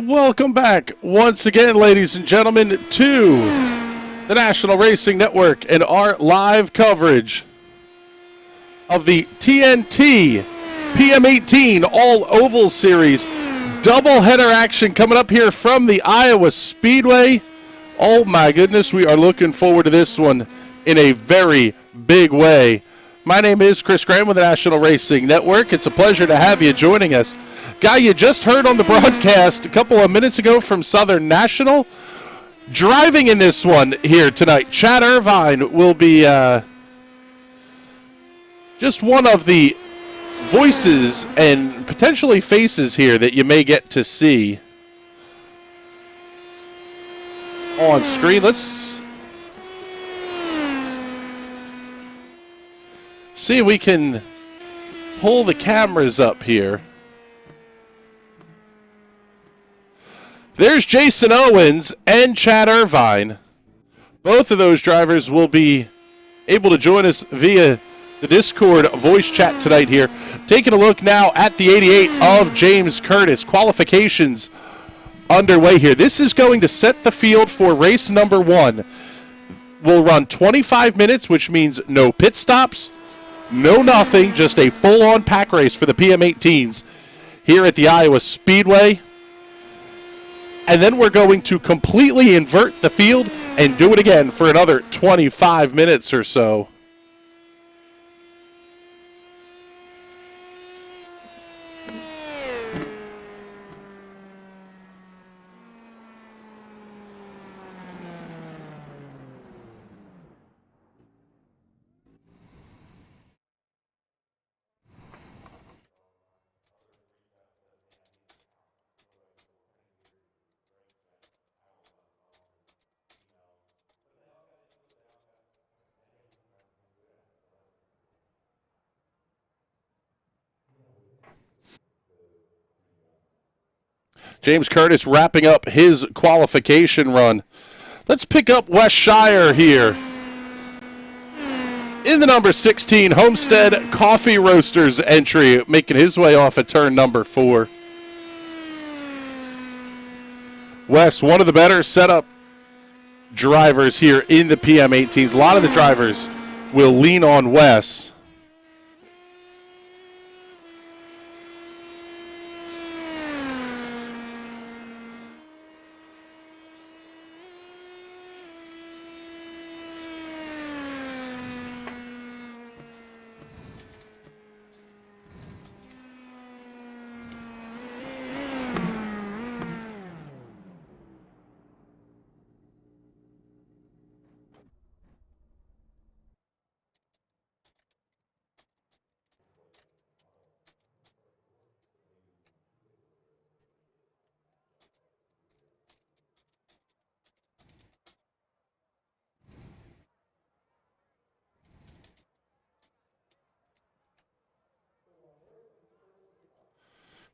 Welcome back once again, ladies and gentlemen, to the National Racing Network and our live coverage of the TNT PM-18 All-Oval Series. Doubleheader action coming up here from the Iowa Speedway. Oh my goodness, we are looking forward to this one in a very big way. My name is Chris Graham with the National Racing Network. It's a pleasure to have you joining us. Guy you just heard on the broadcast a couple of minutes ago from Southern National, driving in this one here tonight. Chad Irvine will be just one of the voices and potentially faces here that you may get to see on screen. Let's see if we can pull the cameras up here. There's Jason Owens and Chad Irvine. Both of those drivers will be able to join us via the Discord voice chat tonight here. Taking a look now at the 88 of James Curtis. Qualifications underway here. This is going to set the field for race number 1. We'll run 25 minutes, which means no pit stops, no nothing, just a full-on pack race for the PM-18s here at the Iowa Speedway. And then we're going to completely invert the field and do it again for another 25 minutes or so. James Curtis wrapping up his qualification run. Let's pick up Wes Shire here in the number 16 Homestead Coffee Roasters entry, making his way off at turn number 4. Wes, one of the better setup drivers here in the PM-18s. A lot of the drivers will lean on Wes.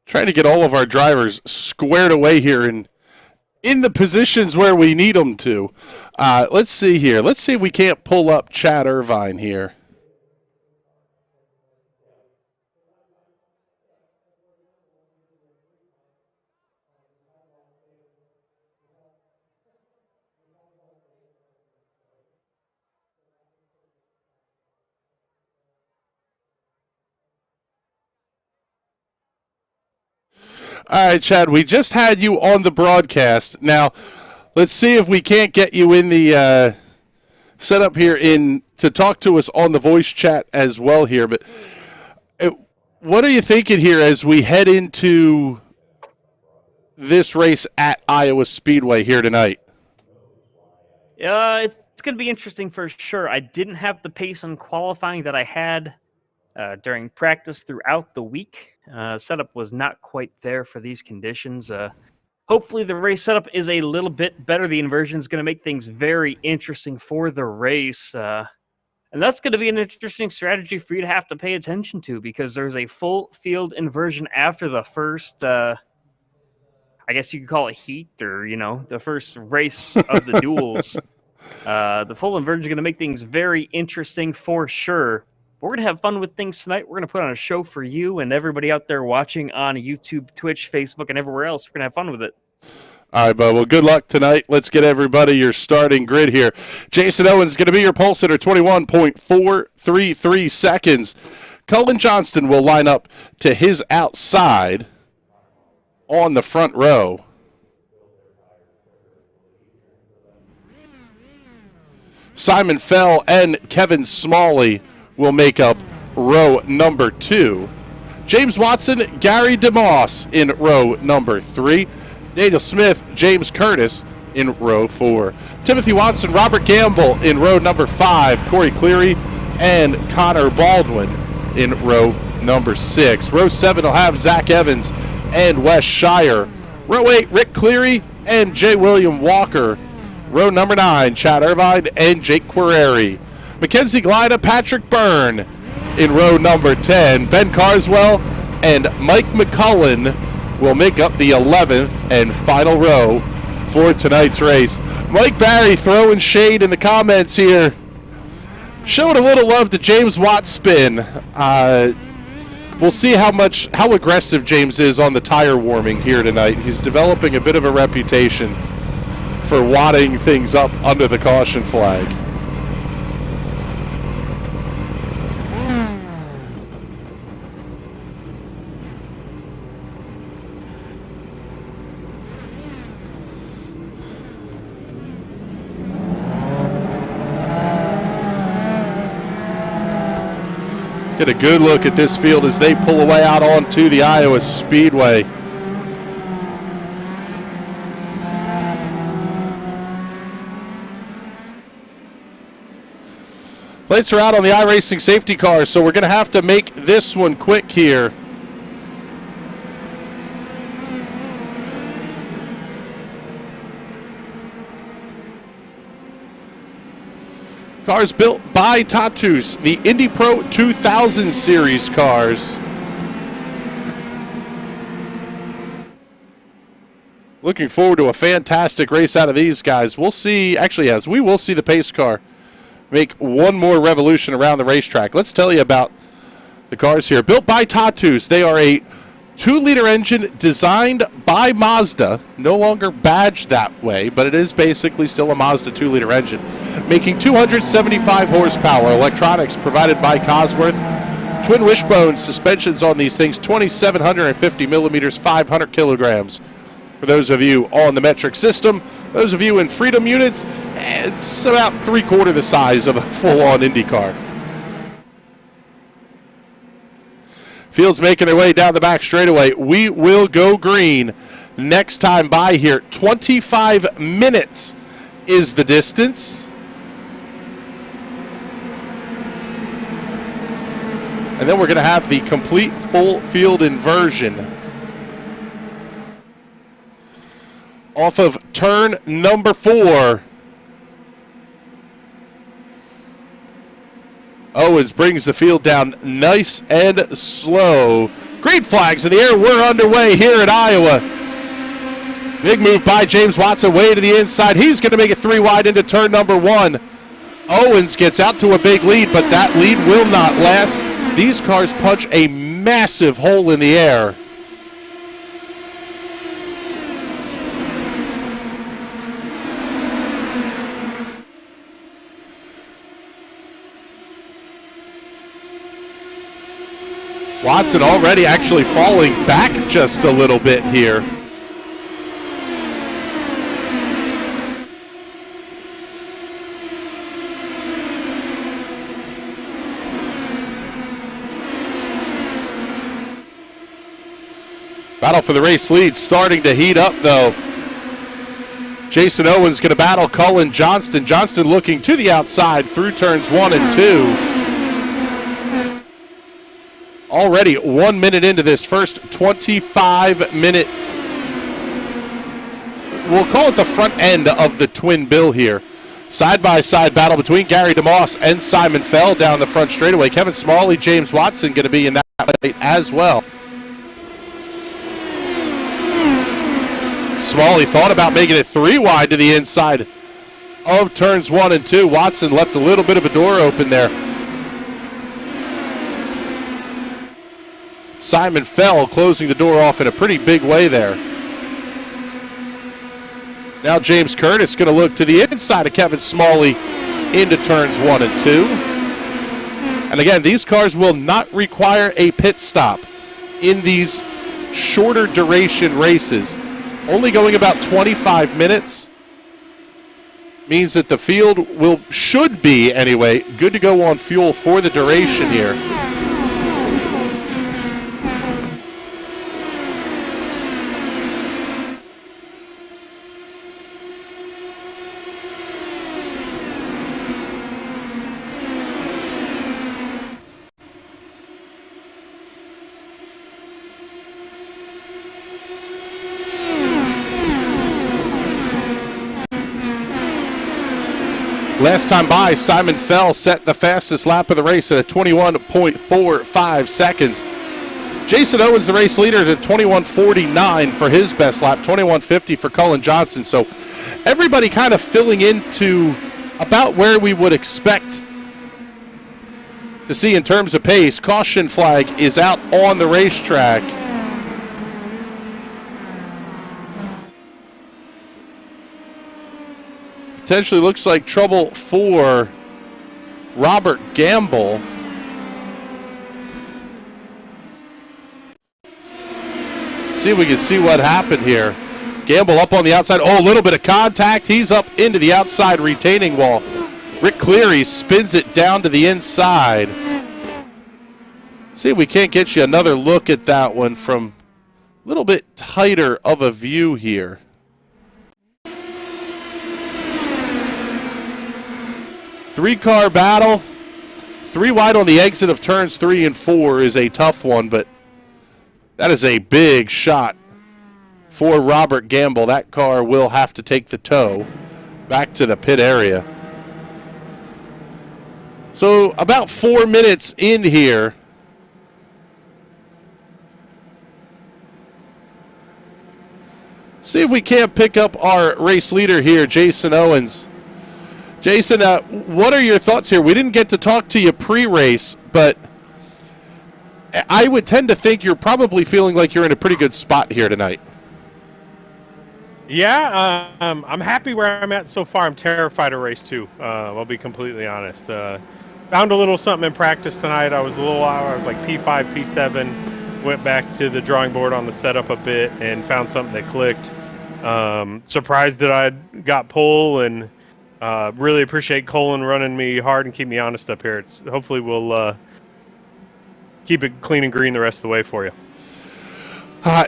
Trying to get all of our drivers squared away here and in the positions where we need them to. Let's see here. Let's see if we can't pull up Chad Irvine here. All right, Chad, we just had you on the broadcast. Now, let's see if we can't get you in the setup here to talk to us on the voice chat as well here. But what are you thinking here as we head into this race at Iowa Speedway here tonight? It's going to be interesting for sure. I didn't have the pace in qualifying that I had during practice throughout the week. Setup was not quite there for these conditions. Hopefully the race setup is a little bit better. The inversion is going to make things very interesting for the race. And that's going to be an interesting strategy for you to have to pay attention to, because there's a full field inversion after the first, I guess you could call it heat, or, the first race of the duels. The full inversion is going to make things very interesting for sure. We're going to have fun with things tonight. We're going to put on a show for you and everybody out there watching on YouTube, Twitch, Facebook, and everywhere else. We're going to have fun with it. All right, bud. Well, good luck tonight. Let's get everybody your starting grid here. Jason Owens going to be your pole sitter, 21.433 seconds. Cullen Johnston will line up to his outside on the front row. Simon Fell and Kevin Smalley will make up row number 2. James Watson, Gary DeMoss in row number 3. Daniel Smith, James Curtis in row 4. Timothy Watson, Robert Gamble in row number 5. Corey Cleary and Connor Baldwin in row number 6. Row 7 will have Zach Evans and Wes Shire. Row 8, Rick Cleary and J. William Walker. Row number 9, Chad Irvine and Jake Querreri. Mackenzie Glida, Patrick Byrne in row number 10. Ben Carswell and Mike McCullen will make up the 11th and final row for tonight's race. Mike Barry throwing shade in the comments here. Showing a little love to James Watt's spin. We'll see how aggressive James is on the tire warming here tonight. He's developing a bit of a reputation for wadding things up under the caution flag. Get a good look at this field as they pull away out onto the Iowa Speedway. Lights are out on the iRacing safety car, so we're going to have to make this one quick here. Cars built by Tatus, the Indy Pro 2000 Series cars. Looking forward to a fantastic race out of these guys. We'll see, actually, yes, we will see the pace car make one more revolution around the racetrack. Let's tell you about the cars here. Built by Tatus, they are a 2-liter engine designed by Mazda, no longer badged that way, but it is basically still a Mazda 2-liter engine, making 275 horsepower. Electronics provided by Cosworth. Twin wishbone suspensions on these things, 2,750 millimeters, 500 kilograms. For those of you on the metric system, those of you in Freedom units, it's about 3/4 the size of a full-on Indy car. Fields making their way down the back straightaway. We will go green next time by here. 25 minutes is the distance. And then we're going to have the complete full field inversion off of turn number 4. Owens brings the field down nice and slow. Green flags in the air. We're underway here at Iowa. Big move by James Watson way to the inside. He's going to make it 3 wide into turn number 1. Owens gets out to a big lead, but that lead will not last. These cars punch a massive hole in the air. Watson already actually falling back just a little bit here. Battle for the race lead starting to heat up, though. Jason Owens going to battle Cullen Johnston. Johnston looking to the outside through turns 1 and 2. Already 1 minute into this first 25-minute, we'll call it the front end of the twin bill here. Side-by-side battle between Gary DeMoss and Simon Fell down the front straightaway. Kevin Smalley, James Watson going to be in that fight as well. Smalley thought about making it 3 wide to the inside of turns 1 and 2. Watson left a little bit of a door open there. Simon Fell closing the door off in a pretty big way there. Now James Curtis going to look to the inside of Kevin Smalley into turns 1 and 2. And again, these cars will not require a pit stop in these shorter duration races. Only going about 25 minutes means that the field should be, anyway, good to go on fuel for the duration here. Last time by, Simon Fell set the fastest lap of the race at a 21.45 seconds. Jason Owens, the race leader, at 21.49 for his best lap, 21.50 for Cullen Johnson. So everybody kind of filling into about where we would expect to see in terms of pace. Caution flag is out on the racetrack. Potentially looks like trouble for Robert Gamble. See if we can see what happened here. Gamble up on the outside. Oh, a little bit of contact. He's up into the outside retaining wall. Rick Cleary spins it down to the inside. See if we can't get you another look at that one from a little bit tighter of a view here. Three-car battle. 3 wide on the exit of turns 3 and 4 is a tough one, but that is a big shot for Robert Gamble. That car will have to take the tow back to the pit area. So about 4 minutes in here. See if we can't pick up our race leader here, Jason Owens. Jason, what are your thoughts here? We didn't get to talk to you pre-race, but I would tend to think you're probably feeling like you're in a pretty good spot here tonight. Yeah, I'm happy where I'm at so far. I'm terrified of race 2. I'll be completely honest. Found a little something in practice tonight. I was like P5, P7. Went back to the drawing board on the setup a bit and found something that clicked. Surprised that I got pole, and really appreciate Colin running me hard and keep me honest up here. Hopefully we'll keep it clean and green the rest of the way for you.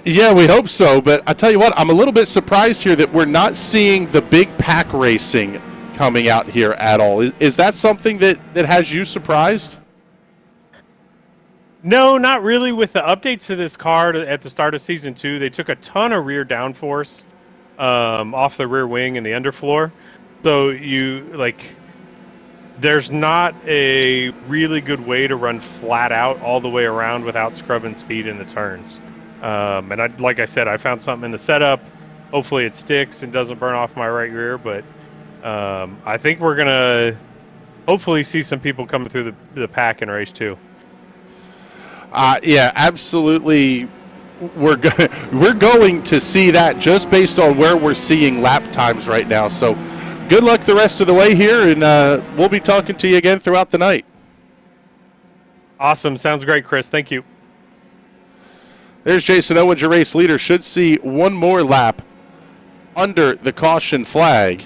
Yeah, we hope so. But I tell you what, I'm a little bit surprised here that we're not seeing the big pack racing coming out here at all. Is that something that has you surprised? No, not really. With the updates to this car at the start of Season 2, they took a ton of rear downforce off the rear wing and the underfloor. So there's not a really good way to run flat out all the way around without scrubbing speed in the turns. And like I said, I found something in the setup. Hopefully it sticks and doesn't burn off my right rear, but I think we're going to hopefully see some people coming through the pack in race 2. Yeah, absolutely. We're going to see that just based on where we're seeing lap times right now. So good luck the rest of the way here, and we'll be talking to you again throughout the night. Awesome. Sounds great, Chris. Thank you. There's Jason Owens, your race leader. Should see one more lap under the caution flag.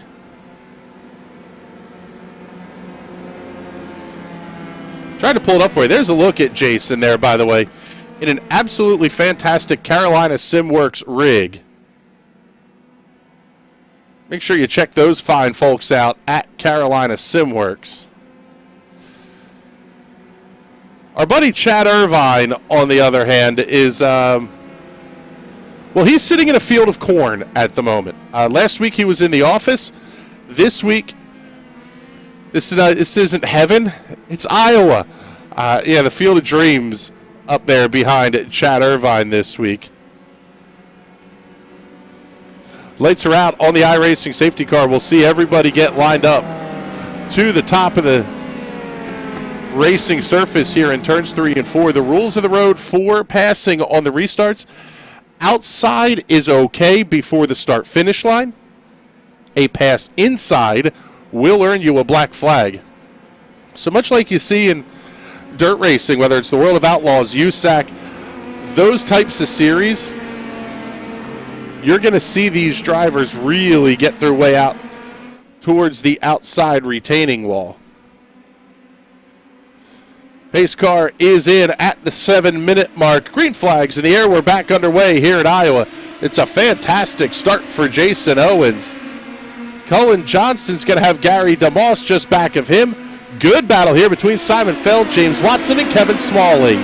Trying to pull it up for you. There's a look at Jason there, by the way, in an absolutely fantastic Carolina SimWorks rig. Make sure you check those fine folks out at Carolina SimWorks. Our buddy Chad Irvine, on the other hand, is, well, he's sitting in a field of corn at the moment. Last week he was in the office. This week, this isn't heaven. It's Iowa. Yeah, the Field of Dreams up there behind Chad Irvine this week. Lights are out on the iRacing safety car. We'll see everybody get lined up to the top of the racing surface here in turns 3 and 4. The rules of the road for passing on the restarts: outside is okay before the start finish line. a pass inside will earn you a black flag. So much like you see in dirt racing, whether it's the World of Outlaws, USAC, those types of series, you're going to see these drivers really get their way out towards the outside retaining wall. Pace car is in at the 7-minute mark. Green flags in the air. We're back underway here at Iowa. It's a fantastic start for Jason Owens. Cullen Johnston's going to have Gary DeMoss just back of him. Good battle here between Simon Feld, James Watson, and Kevin Smalling.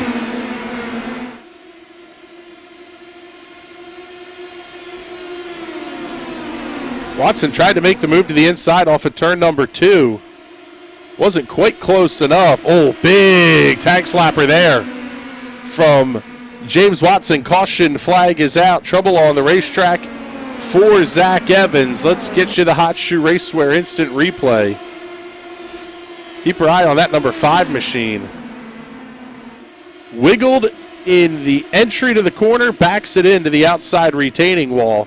Watson tried to make the move to the inside off of turn number 2. Wasn't quite close enough. Oh, big tag slapper there from James Watson. Caution flag is out. Trouble on the racetrack for Zach Evans. Let's get you the Hot Shoe Racewear instant replay. Keep your eye on that number 5 machine. Wiggled in the entry to the corner, backs it into the outside retaining wall.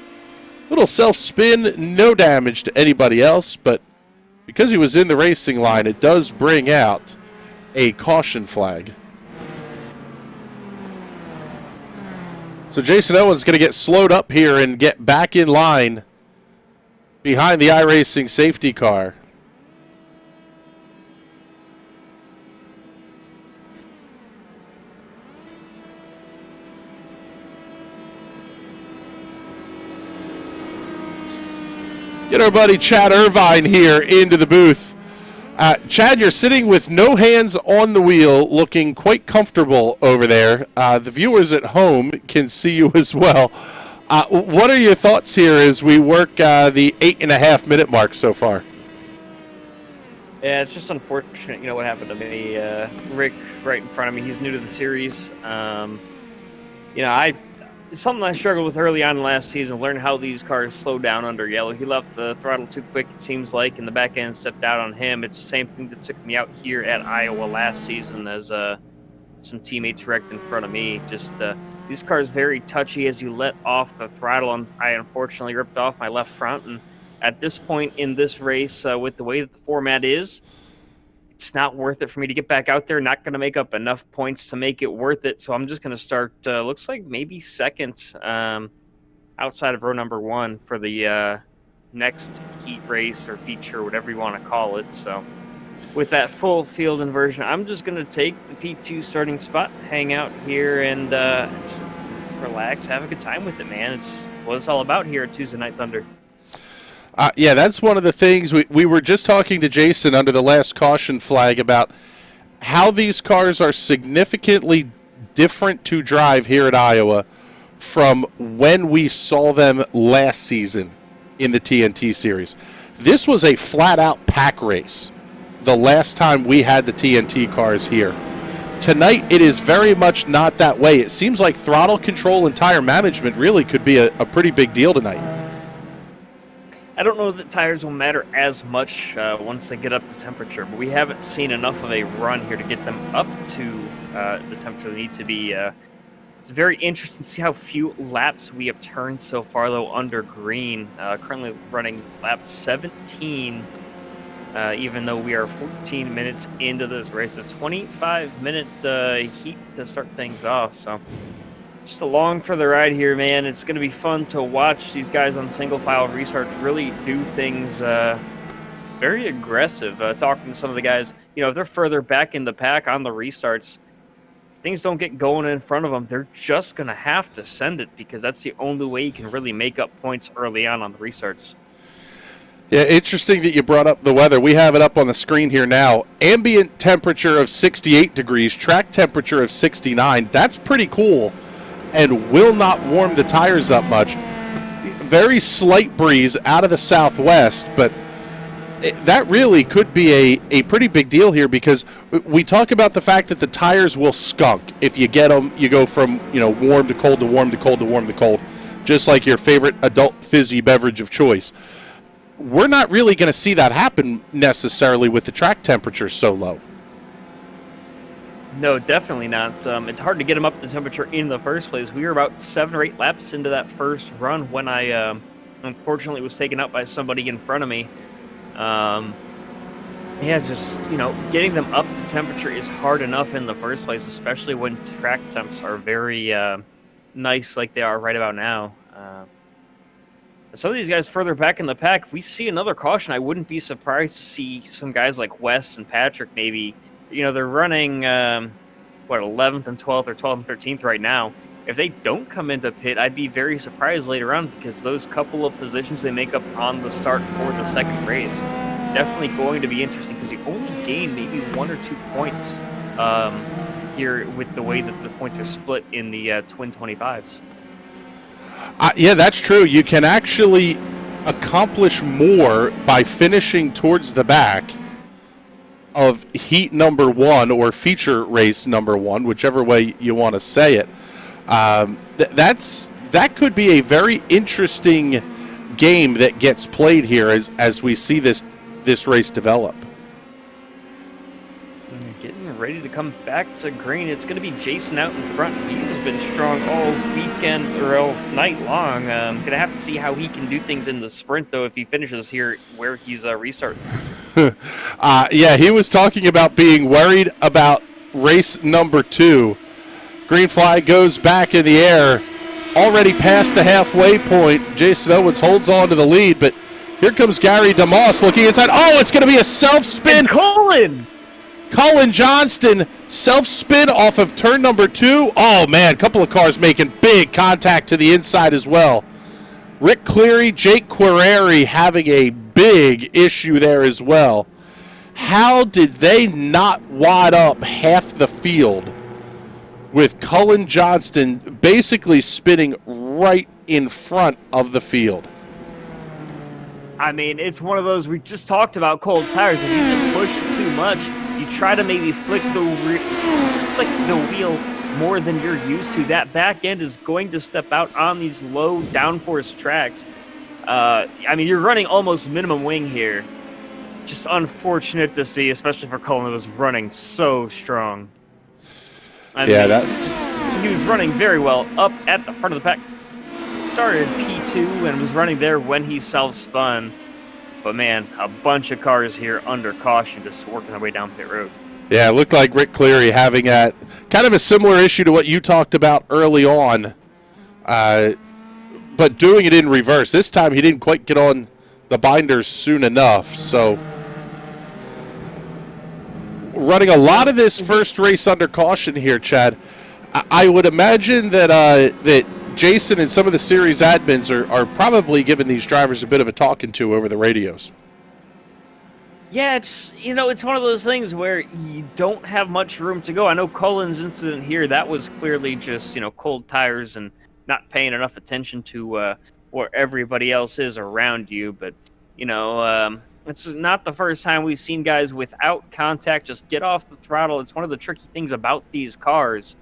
Little self-spin, no damage to anybody else, but because he was in the racing line, it does bring out a caution flag. So Jason Owens is going to get slowed up here and get back in line behind the iRacing safety car. Get our buddy Chad Irvine here into the booth. Chad, you're sitting with no hands on the wheel, looking quite comfortable over there. The viewers at home can see you as well. What are your thoughts here as we work the 8.5-minute mark so far? Yeah, it's just unfortunate, what happened to me. Rick right in front of me, he's new to the series. It's something I struggled with early on last season, learn how these cars slow down under yellow. He left the throttle too quick, it seems like, and the back end stepped out on him. It's the same thing that took me out here at Iowa last season as some teammates wrecked in front of me. Just these cars very touchy as you let off the throttle, and I unfortunately ripped off my left front. And at this point in this race, with the way that the format is, it's not worth it for me to get back out there. Not going to make up enough points to make it worth it. So I'm just going to start, looks like maybe second outside of row number 1 for the next heat race or feature, whatever you want to call it. So with that full field inversion, I'm just going to take the P2 starting spot, hang out here, and just relax, have a good time with it, man. It's what it's all about here at Tuesday Night Thunder. Yeah, that's one of the things. We were just talking to Jason under the last caution flag about how these cars are significantly different to drive here at Iowa from when we saw them last season in the TNT Series. This was a flat-out pack race the last time we had the TNT cars here. Tonight, it is very much not that way. It seems like throttle control and tire management really could be a pretty big deal tonight. I don't know that tires will matter as much once they get up to temperature, but we haven't seen enough of a run here to get them up to the temperature they need to be. It's very interesting to see how few laps we have turned so far, though, under green. Currently running lap 17, even though we are 14 minutes into this race. A 25-minute heat to start things off, so just along for the ride here, man. It's going to be fun to watch these guys on single-file restarts really do things very aggressive. Talking to some of the guys, if they're further back in the pack on the restarts, things don't get going in front of them, they're just going to have to send it because that's the only way you can really make up points early on the restarts. Yeah, interesting that you brought up the weather. We have it up on the screen here now. Ambient temperature of 68 degrees, track temperature of 69. That's pretty cool and will not warm the tires up much. Very slight breeze out of the southwest, but that really could be a pretty big deal here because we talk about the fact that the tires will skunk. If you get them, you go from warm to cold to warm to cold to warm to cold, just like your favorite adult fizzy beverage of choice. We're not really going to see that happen necessarily with the track temperature so low. No, definitely not. It's hard to get them up the temperature in the first place. We were about 7 or 8 laps into that first run when I unfortunately was taken out by somebody in front of me. Yeah, just, getting them up to temperature is hard enough in the first place, especially when track temps are very nice like they are right about now. Some of these guys further back in the pack, if we see another caution, I wouldn't be surprised to see some guys like West and Patrick maybe. They're running, 11th and 12th or 12th and 13th right now. If they don't come into pit, I'd be very surprised later on, because those couple of positions they make up on the start for the second race, definitely going to be interesting, because you only gain maybe 1 or 2 points here with the way that the points are split in the twin 25s. Yeah, that's true. You can actually accomplish more by finishing towards the back of heat number 1 or feature race number 1, whichever way you want to say it. That could be a very interesting game that gets played here as we see this race develop. Getting ready to come back to green. It's going to be Jason out in front. He's been strong all weekend or all night long. Going to have to see how he can do things in the sprint, though, if he finishes here where he's restarting. Yeah, he was talking about being worried about race number 2. Green flag goes back in the air. Already past the halfway point. Jason Owens holds on to the lead, but here comes Gary DeMoss looking inside. Oh, it's going to be a self-spin. And Cullen Johnston, self-spin off of turn number 2. Oh, man, a couple of cars making big contact to the inside as well. Rick Cleary, Jake Querreri having a big issue there as well. How did they not wad up half the field with Cullen Johnston basically spinning right in front of the field? I mean, it's one of those, we just talked about cold tires. If you just push it too much, you try to maybe flick the wheel more than you're used to, that back end is going to step out on these low downforce tracks. I mean, you're running almost minimum wing here. Just unfortunate to see, especially for Cullen, who was running so strong. I mean, he was running very well up at the front of the pack. Started P2 and was running there when he self-spun. But man, a bunch of cars here under caution, just working their way down pit road. Yeah, it looked like Rick Cleary having kind of a similar issue to what you talked about early on, but doing it in reverse. This time he didn't quite get on the binders soon enough, so running a lot of this first race under caution here, Chad. I would imagine that Jason and some of the series admins are probably giving these drivers a bit of a talking to over the radios. Yeah, it's one of those things where you don't have much room to go. I know Cullen's incident here, that was clearly just, cold tires and not paying enough attention to where everybody else is around you. But, it's not the first time we've seen guys without contact just get off the throttle. It's one of the tricky things about these cars.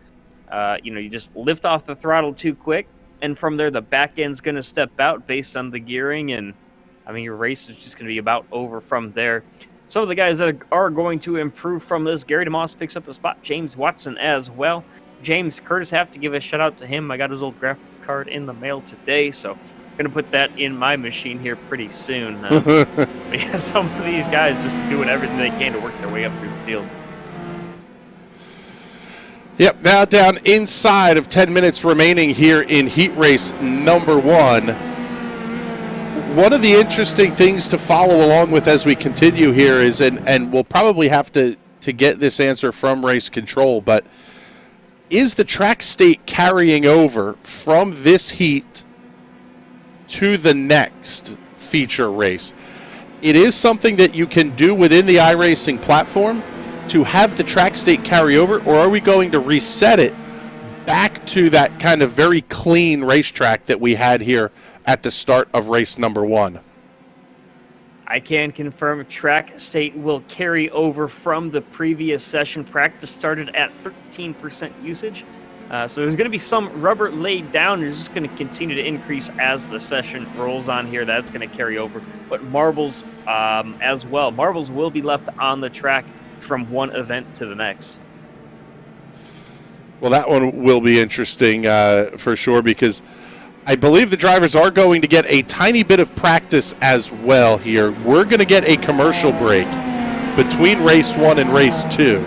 You just lift off the throttle too quick, and from there the back end's going to step out based on the gearing, and I mean your race is just going to be about over from there. Some of the guys that are going to improve from this, Gary DeMoss picks up a spot, James Watson as well. James Curtis, have to give a shout out to him. I got his old graphics card in the mail today, so I'm going to put that in my machine here pretty soon. But yeah, some of these guys just doing everything they can to work their way up through the field. Yep, now down inside of 10 minutes remaining here in heat race number 1. One of the interesting things to follow along with as we continue here is, and we'll probably have to get this answer from race control, but is the track state carrying over from this heat to the next feature race? It is something that you can do within the iRacing platform to have the track state carry over, or are we going to reset it back to that kind of very clean racetrack that we had here at the start of race number 1? I can confirm track state will carry over from the previous session. Practice started at 13% usage. So there's going to be some rubber laid down. It's just going to continue to increase as the session rolls on here. That's going to carry over. But marbles as well. Marbles will be left on the track from one event to the next. Well, that one will be interesting for sure, because I believe the drivers are going to get a tiny bit of practice as well here. We're going to get a commercial break between race 1 and race 2.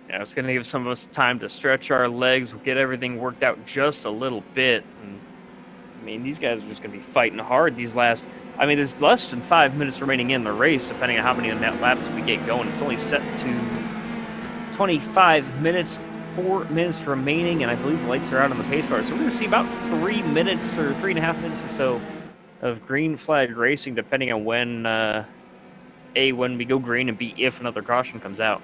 Yeah, it's going to give some of us time to stretch our legs, get everything worked out just a little bit. And, I mean, these guys are just going to be fighting hard these last... I mean, there's less than 5 minutes remaining in the race, depending on how many net laps we get going. It's only set to 25 minutes, 4 minutes remaining, and I believe the lights are out on the pace car. So we're going to see about 3 minutes or 3.5 minutes or so of green flag racing, depending on when, A, when we go green, and B, if another caution comes out.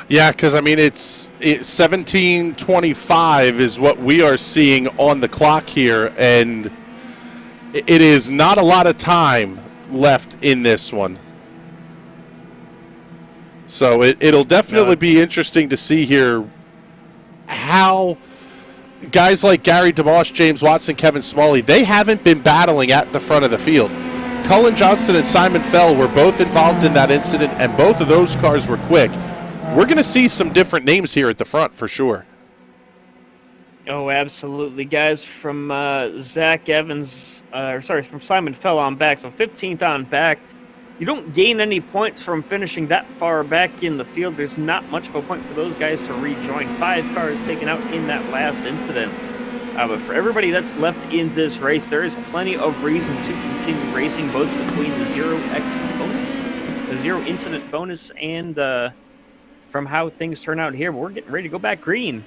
Yeah, because, I mean, it's 17:25 is what we are seeing on the clock here, and it is not a lot of time left in this one. So it'll definitely be interesting to see here how guys like Gary DeMoss, James Watson, Kevin Smalley, they haven't been battling at the front of the field. Cullen Johnston and Simon Fell were both involved in that incident, and both of those cars were quick. We're going to see some different names here at the front for sure. Oh, absolutely, guys. From Zach Evans, from Simon Fell on back, so 15th on back. You don't gain any points from finishing that far back in the field. There's not much of a point for those guys to rejoin. 5 cars taken out in that last incident. But for everybody that's left in this race, there is plenty of reason to continue racing, both between the 0x bonus, the 0 incident bonus, and from how things turn out here. But we're getting ready to go back green.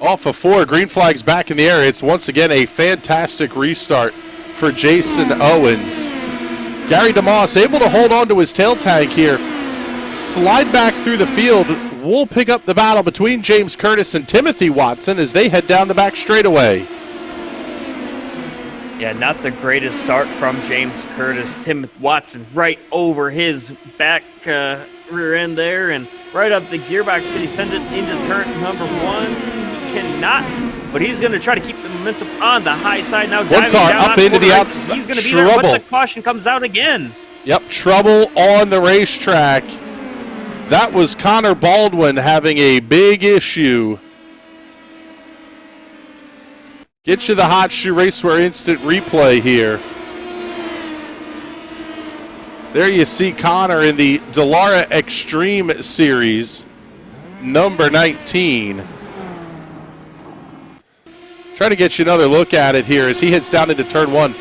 Off of 4, green flags back in the air. It's once again a fantastic restart for Jason Owens. Gary DeMoss able to hold on to his tail tag here, slide back through the field. We'll pick up the battle between James Curtis and Timothy Watson as they head down the back straightaway. Yeah, not the greatest start from James Curtis. Tim Watson right over his back rear end there, and right up the gearbox. Can he send it into turn number 1? He cannot, but he's going to try to keep the momentum on the high side now. One car up into the outside. He's going to be there once the caution comes out again. Yep, trouble on the racetrack. That was Connor Baldwin having a big issue. Get you the Hot Shoe Racewear instant replay here. There you see Connor in the Dallara Extreme Series, number 19. Trying to get you another look at it here as he hits down into turn 1.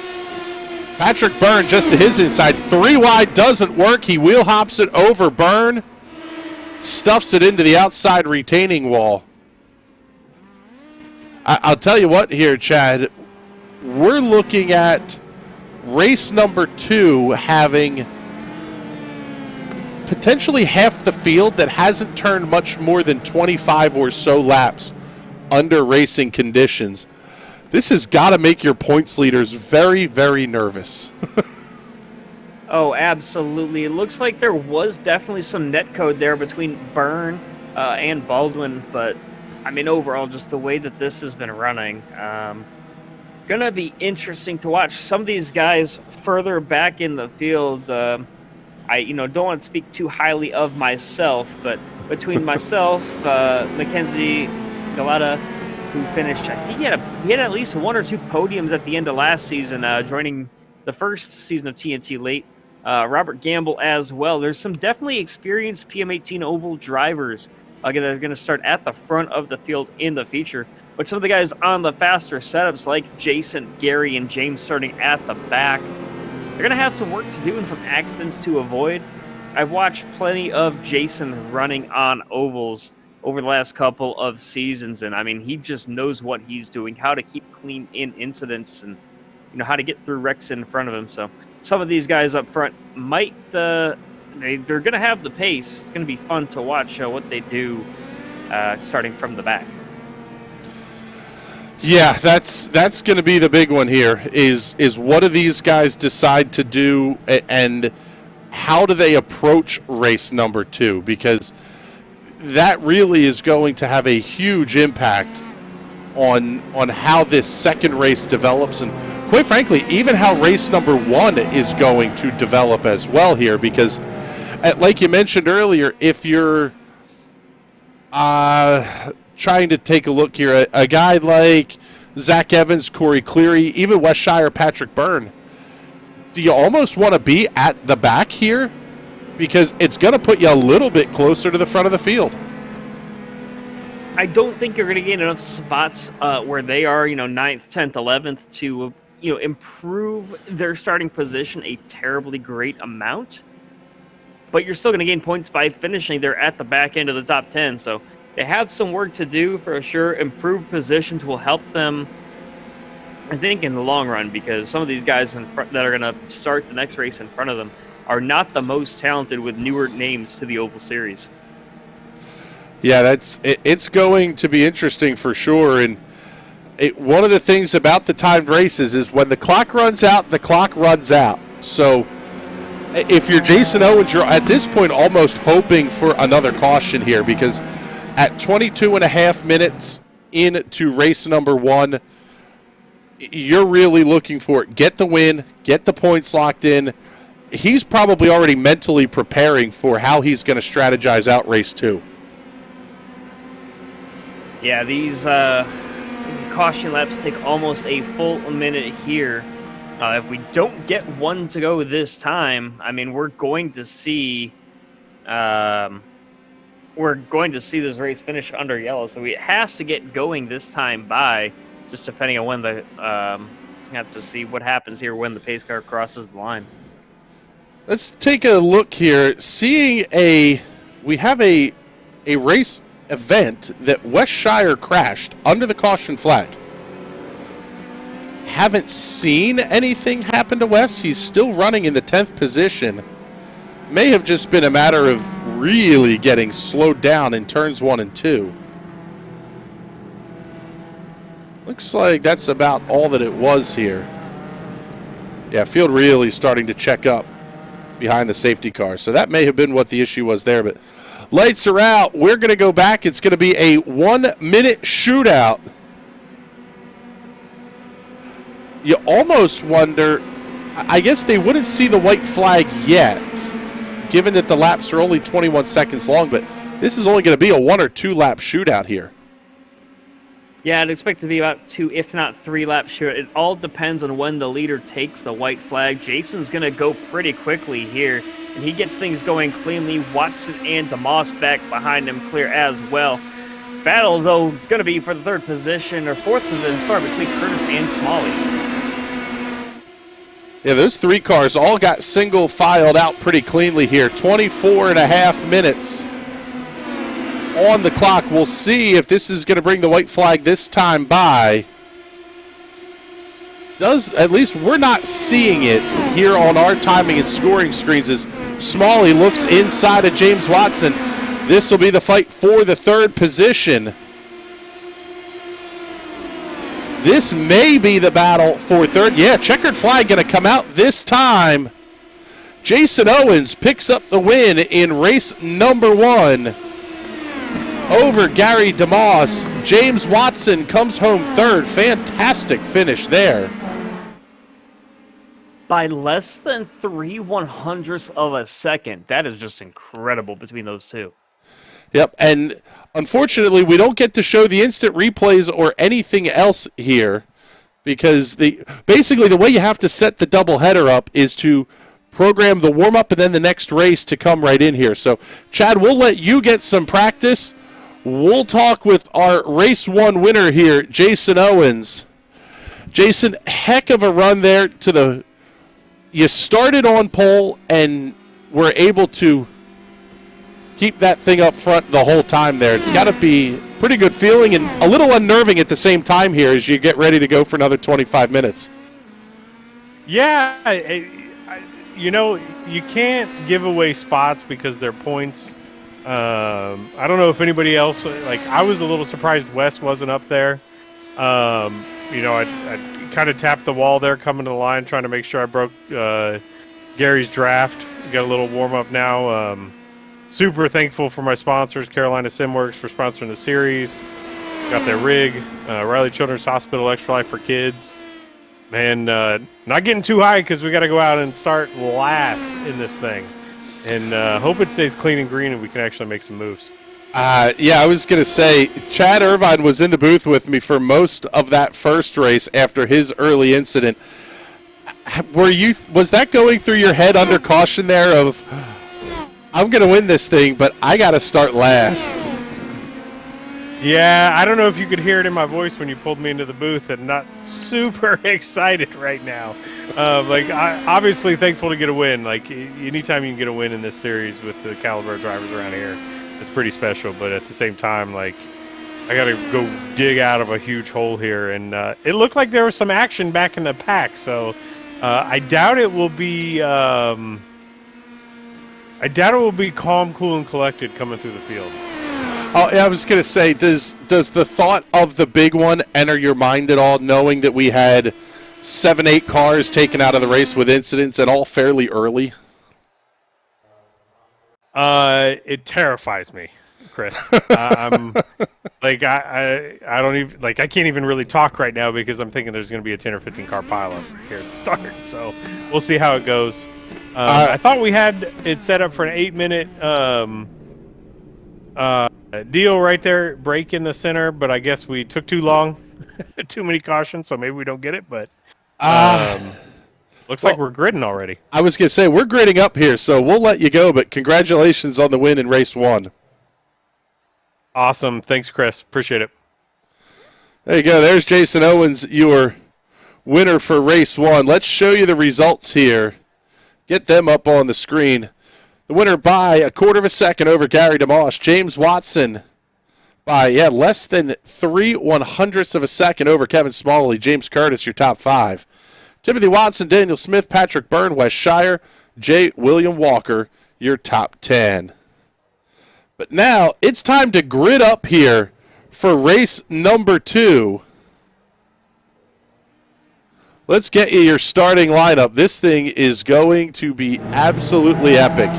Patrick Byrne just to his inside. 3 wide doesn't work. He wheel hops it over Byrne. Stuffs it into the outside retaining wall. I'll tell you what here, Chad. We're looking at race number 2 having potentially half the field that hasn't turned much more than 25 or so laps under racing conditions. This has got to make your points leaders very, very nervous. Oh, absolutely. It looks like there was definitely some net code there between Byrne and Baldwin, but I mean, overall, just the way that this has been running, gonna be interesting to watch. Some of these guys further back in the field, I don't want to speak too highly of myself, but between myself, Mackenzie Galata, who finished, I think he had at least 1 or 2 podiums at the end of last season, joining the first season of TNT late. Robert Gamble as well. There's some definitely experienced PM-18 Oval drivers that are going to start at the front of the field in the feature. But some of the guys on the faster setups like Jason, Gary, and James starting at the back, they're going to have some work to do and some accidents to avoid. I've watched plenty of Jason running on ovals over the last couple of seasons, and I mean, he just knows what he's doing, how to keep clean in incidents, and how to get through wrecks in front of him. So some of these guys up front might they're going to have the pace. It's going to be fun to watch what they do starting from the back. Yeah, that's going to be the big one here is what do these guys decide to do, and how do they approach race number 2, because that really is going to have a huge impact on how this second race develops, and quite frankly, even how race number 1 is going to develop as well here, because like you mentioned earlier, if you're trying to take a look here, a guy like Zach Evans, Corey Cleary, even West Shire, Patrick Byrne, do you almost want to be at the back here? Because it's going to put you a little bit closer to the front of the field. I don't think you're going to get enough spots where they are, 9th, 10th, 11th to, improve their starting position a terribly great amount. But you're still going to gain points by finishing there at the back end of the top 10. So they have some work to do for sure. Improved positions will help them, I think, in the long run, because some of these guys in front that are going to start the next race in front of them are not the most talented with newer names to the Oval Series. Yeah, it's going to be interesting for sure. And one of the things about the timed races is when the clock runs out, the clock runs out. So if you're Jason Owens, you're at this point almost hoping for another caution here, because at 22 and a half minutes into race number 1, you're really looking for get the win, get the points locked in. He's probably already mentally preparing for how he's going to strategize out race 2. Yeah, these caution laps take almost a full minute here. If we don't get one to go this time, I mean, we're going to see this race finish under yellow. So it has to get going this time by, just depending on when the have to see what happens here when the pace car crosses the line. Let's take a look here. We have a race event that West Shire crashed under the caution flag. Haven't seen anything happen to Wes. He's still running in the 10th position. May have just been a matter of really getting slowed down in turns 1 and 2. Looks like that's about all that it was here. Yeah, field really starting to check up behind the safety car. So that may have been what the issue was there, but lights are out. We're going to go back. It's going to be a 1-minute shootout. You almost wonder, I guess they wouldn't see the white flag yet, given that the laps are only 21 seconds long, but this is only going to be a 1 or 2 lap shootout here. Yeah, I'd expect to be about 2, if not 3 laps short. It all depends on when the leader takes the white flag. Jason's going to go pretty quickly here, and he gets things going cleanly. Watson and DeMoss back behind him clear as well. Battle, though, is going to be for the 3rd position, or 4th position, between Curtis and Smalley. Yeah, those 3 cars all got single filed out pretty cleanly here. 24 and a half minutes on the clock. We'll see if this is going to bring the white flag this time by. At least we're not seeing it here on our timing and scoring screens as Smalley looks inside of James Watson. This will be the fight for the 3rd position. This may be the battle for 3rd. Yeah, checkered flag going to come out this time. Jason Owens picks up the win in race number 1 over Gary DeMoss. James Watson comes home 3rd. Fantastic finish there. By less than 3/100ths of a second. That is just incredible between those two. Yep, and unfortunately, we don't get to show the instant replays or anything else here because basically the way you have to set the doubleheader up is to program the warm-up and then the next race to come right in here. So, Chad, we'll let you get some practice. We'll talk with our race 1 winner here, Jason Owens. Jason, heck of a run there you started on pole and were able to keep that thing up front the whole time there. It's got to be a pretty good feeling and a little unnerving at the same time here as you get ready to go for another 25 minutes. Yeah, you can't give away spots because they're points. I don't know if anybody else, I was a little surprised Wes wasn't up there. I kind of tapped the wall there coming to the line, trying to make sure I broke Gary's draft. Got a little warm-up now. Super thankful for my sponsors, Carolina SimWorks, for sponsoring the series. Got their rig, Riley Children's Hospital, Extra Life for Kids. Man, not getting too high because we got to go out and start last in this thing. and hope it stays clean and green and we can actually make some moves. Yeah, I was going to say, Chad Irvine was in the booth with me for most of that first race after his early incident. Was that going through your head under caution there of, I'm going to win this thing, but I got to start last? Yeah, I don't know if you could hear it in my voice when you pulled me into the booth. I'm not super excited right now. Obviously thankful to get a win. Like, anytime you can get a win in this series with the caliber of drivers around here, it's pretty special. But at the same time, like, I got to go dig out of a huge hole here. And it looked like there was some action back in the pack. So I doubt it will be calm, cool, and collected coming through the field. Oh, yeah, I was going to say, does the thought of the big one enter your mind at all, knowing that we had 7-8 cars taken out of the race with incidents and all fairly early? It terrifies me, Chris. I'm like, I don't even, like, I can't even really talk right now because I'm thinking there's going to be a 10 or 15 car pileup here at the start. So we'll see how it goes. I thought we had it set up for an 8-minute deal right there, break in the center, but I guess we took too long, too many cautions, so maybe we don't get it. But looks like we're gridding already. I was going to say, we're gridding up here, so we'll let you go, but congratulations on the win in race 1. Awesome. Thanks, Chris. Appreciate it. There you go. There's Jason Owens, your winner for race 1. Let's show you the results here. Get them up on the screen. The winner by 1/4 of a second over Gary DeMoss. James Watson by, less than 3/100ths of a second over Kevin Smalley. James Curtis, your top 5. Timothy Watson, Daniel Smith, Patrick Byrne, Wes Shire, J. William Walker, your top 10. But now it's time to grid up here for race number 2. Let's get you your starting lineup. This thing is going to be absolutely epic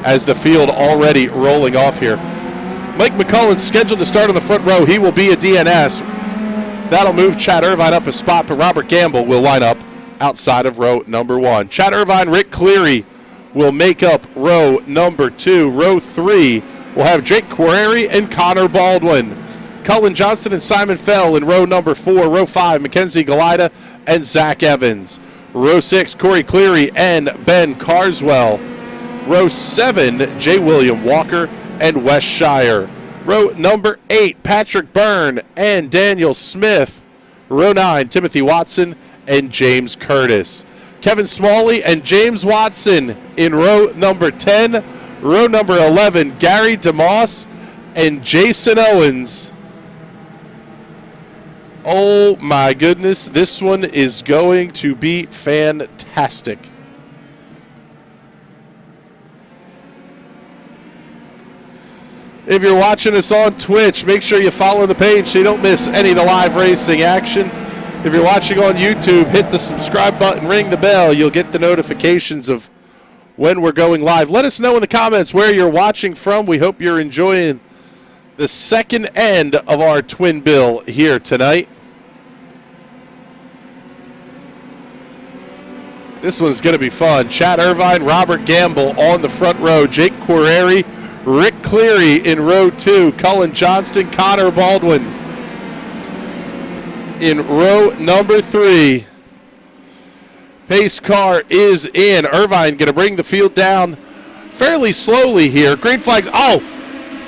as the field already rolling off here. Mike McCullen's scheduled to start on the front row. He will be a DNS. That'll move Chad Irvine up a spot, but Robert Gamble will line up outside of row number 1. Chad Irvine, Rick Cleary will make up row number 2. Row 3 will have Jake Query and Connor Baldwin. Cullen Johnston and Simon Fell in row number 4. Row 5, Mackenzie Galida and Zach Evans. Row 6, Corey Cleary and Ben Carswell. Row 7, J. William Walker and Wes Shire. Row number 8, Patrick Byrne and Daniel Smith. Row 9, Timothy Watson and James Curtis. Kevin Smalley and James Watson in row number 10. Row number 11, Gary DeMoss and Jason Owens. Oh my goodness, this one is going to be fantastic. If you're watching us on Twitch, make sure you follow the page so you don't miss any of the live racing action. If you're watching on YouTube, hit the subscribe button, ring the bell. You'll get the notifications of when we're going live. Let us know in the comments where you're watching from. We hope you're enjoying the second end of our twin bill here tonight. This one's going to be fun. Chad Irvine, Robert Gamble on the front row. Jake Query, Rick Cleary in row 2. Cullen Johnston, Connor Baldwin in row number 3. Pace car is in. Irvine going to bring the field down fairly slowly here. Green flags. Oh,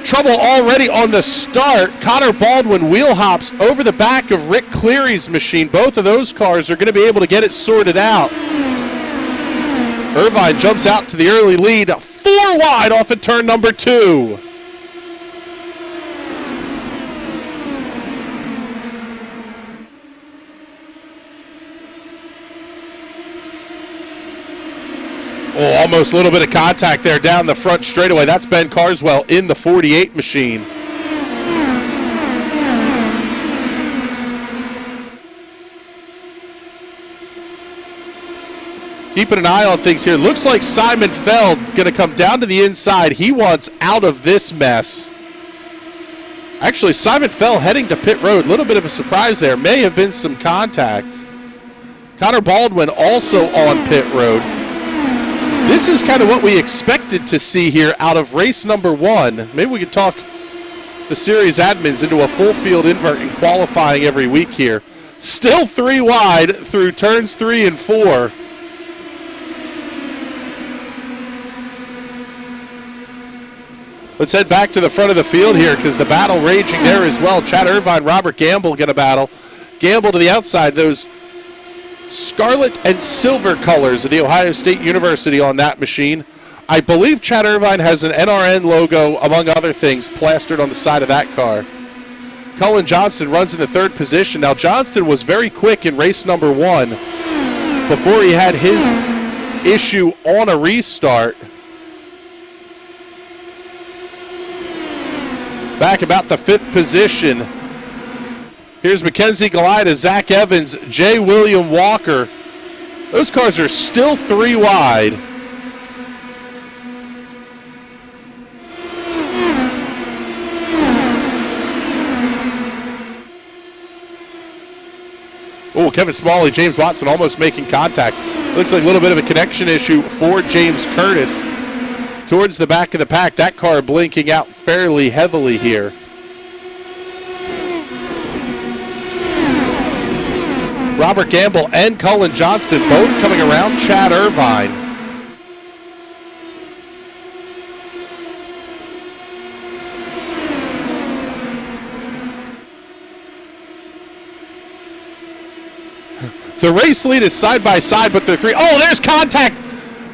trouble already on the start. Connor Baldwin wheel hops over the back of Rick Cleary's machine. Both of those cars are going to be able to get it sorted out. Irvine jumps out to the early lead. 4 wide off at turn number 2. Oh, almost a little bit of contact there down the front straightaway. That's Ben Carswell in the 48 machine. Keeping an eye on things here. Looks like Simon Feld going to come down to the inside. He wants out of this mess. Actually, Simon Feld heading to pit road. A little bit of a surprise there. May have been some contact. Connor Baldwin also on pit road. This is kind of what we expected to see here out of race number 1. Maybe we could talk the series admins into a full field invert in qualifying every week here. Still 3 wide through turns 3 and 4. Let's head back to the front of the field here because the battle raging there as well. Chad Irvine, Robert Gamble get a battle. Gamble to the outside, those scarlet and silver colors of the Ohio State University on that machine. I believe Chad Irvine has an NRN logo, among other things, plastered on the side of that car. Cullen Johnston runs in the 3rd position. Now, Johnston was very quick in race number 1 before he had his issue on a restart. Back about the 5th position. Here's Mackenzie Galida, Zach Evans, J. William Walker. Those cars are still 3 wide. Oh, Kevin Smalley, James Watson almost making contact. Looks like a little bit of a connection issue for James Curtis towards the back of the pack. That car blinking out fairly heavily here. Robert Gamble and Cullen Johnston both coming around Chad Irvine. The race lead is side by side, but they're 3. Oh, there's contact.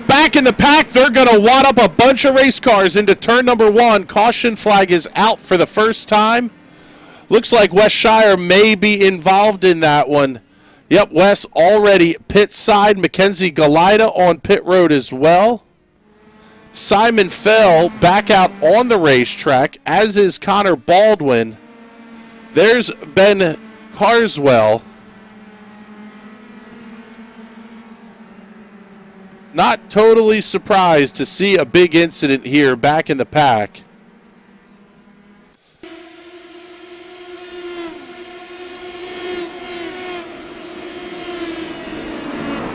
Back in the pack, they're going to wad up a bunch of race cars into turn number 1. Caution flag is out for the first time. Looks like Wes Shire may be involved in that one. Yep, Wes already pit side. Mackenzie Galida on pit road as well. Simon Fell back out on the racetrack, as is Connor Baldwin. There's Ben Carswell. Not totally surprised to see a big incident here back in the pack.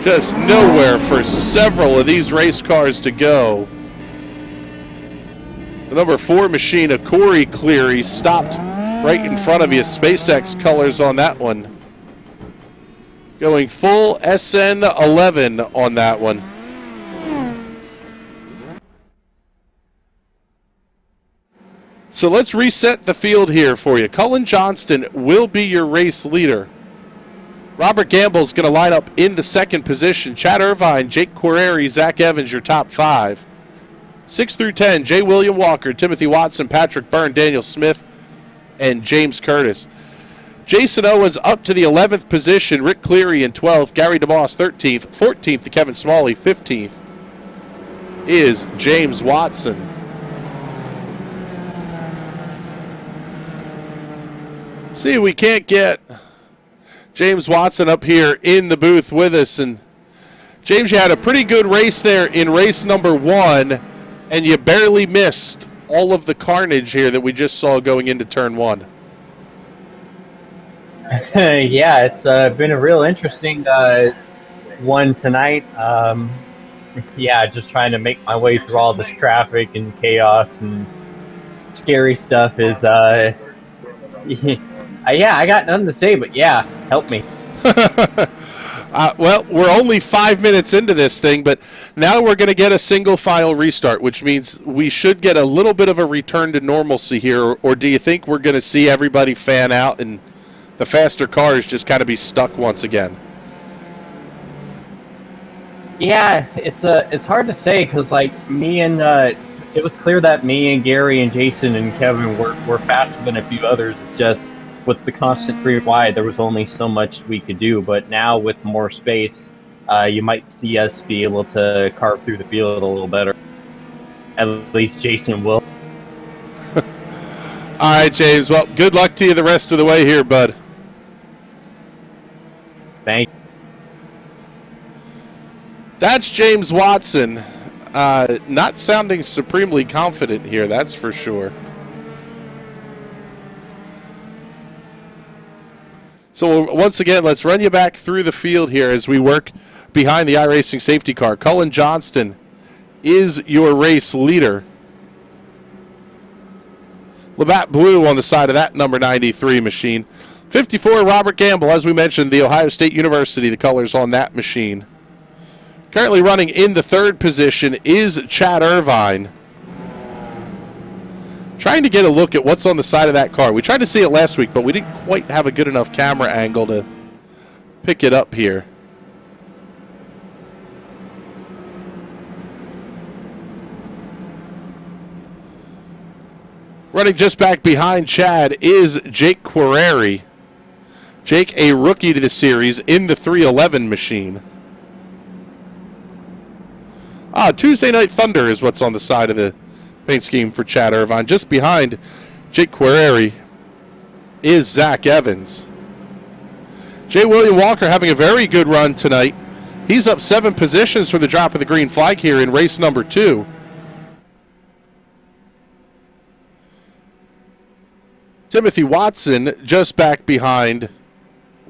Just nowhere for several of these race cars to go. The number 4 machine of Corey Cleary stopped right in front of you. SpaceX colors on that one. Going full SN11 on that one. So let's reset the field here for you. Cullen Johnston will be your race leader. Robert Gamble's going to line up in the 2nd position. Chad Irvine, Jake Correri, Zach Evans, your top 5. 6 through 10, J. William Walker, Timothy Watson, Patrick Byrne, Daniel Smith, and James Curtis. Jason Owens up to the 11th position. Rick Cleary in 12th. Gary DeMoss 13th. 14th to Kevin Smalley. 15th is James Watson. See, we can't get James Watson up here in the booth with us. And James, you had a pretty good race there in race number 1, and you barely missed all of the carnage here that we just saw going into turn 1. Yeah, it's been a real interesting one tonight. Yeah, just trying to make my way through all this traffic and chaos and scary stuff is yeah, I got nothing to say, but yeah, help me. Well, we're only 5 minutes into this thing, but now we're going to get a single file restart, which means we should get a little bit of a return to normalcy here. Or do you think we're going to see everybody fan out and the faster cars just kind of be stuck once again? Yeah, it's hard to say because like me and it was clear that me and Gary and Jason and Kevin were faster than a few others. It's just with the constant 3 wide, there was only so much we could do. But now with more space, you might see us be able to carve through the field a little better. At least Jason will. All right, James. Well, good luck to you the rest of the way here, bud. Thank you. That's James Watson. Not sounding supremely confident here, that's for sure. So once again, let's run you back through the field here as we work behind the iRacing safety car. Cullen Johnston is your race leader. Labatt Blue on the side of that number 93 machine. 54, Robert Gamble, as we mentioned, the Ohio State University, the colors on that machine. Currently running in the third position is Chad Irvine. Trying to get a look at what's on the side of that car. We tried to see it last week, but we didn't quite have a good enough camera angle to pick it up here. Running just back behind Chad is Jake Querreri. Jake, a rookie to the series in the 311 machine. Tuesday Night Thunder is what's on the side of the paint scheme for Chad Irvine. Just behind Jake Querreri is Zach Evans. J. William Walker having a very good run tonight. He's up 7 positions for the drop of the green flag here in race number 2. Timothy Watson just back behind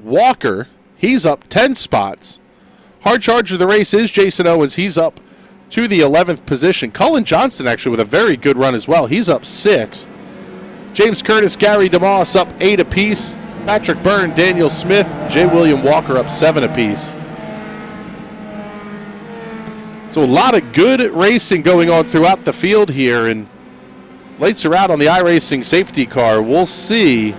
Walker. He's up 10 spots. Hard charge of the race is Jason Owens. He's up to the 11th position. Cullen Johnston actually with a very good run as well. He's up 6. James Curtis, Gary DeMoss up 8 apiece. Patrick Byrne, Daniel Smith, J. William Walker up 7 apiece. So a lot of good racing going on throughout the field here, and lights are out on the iRacing safety car. We'll see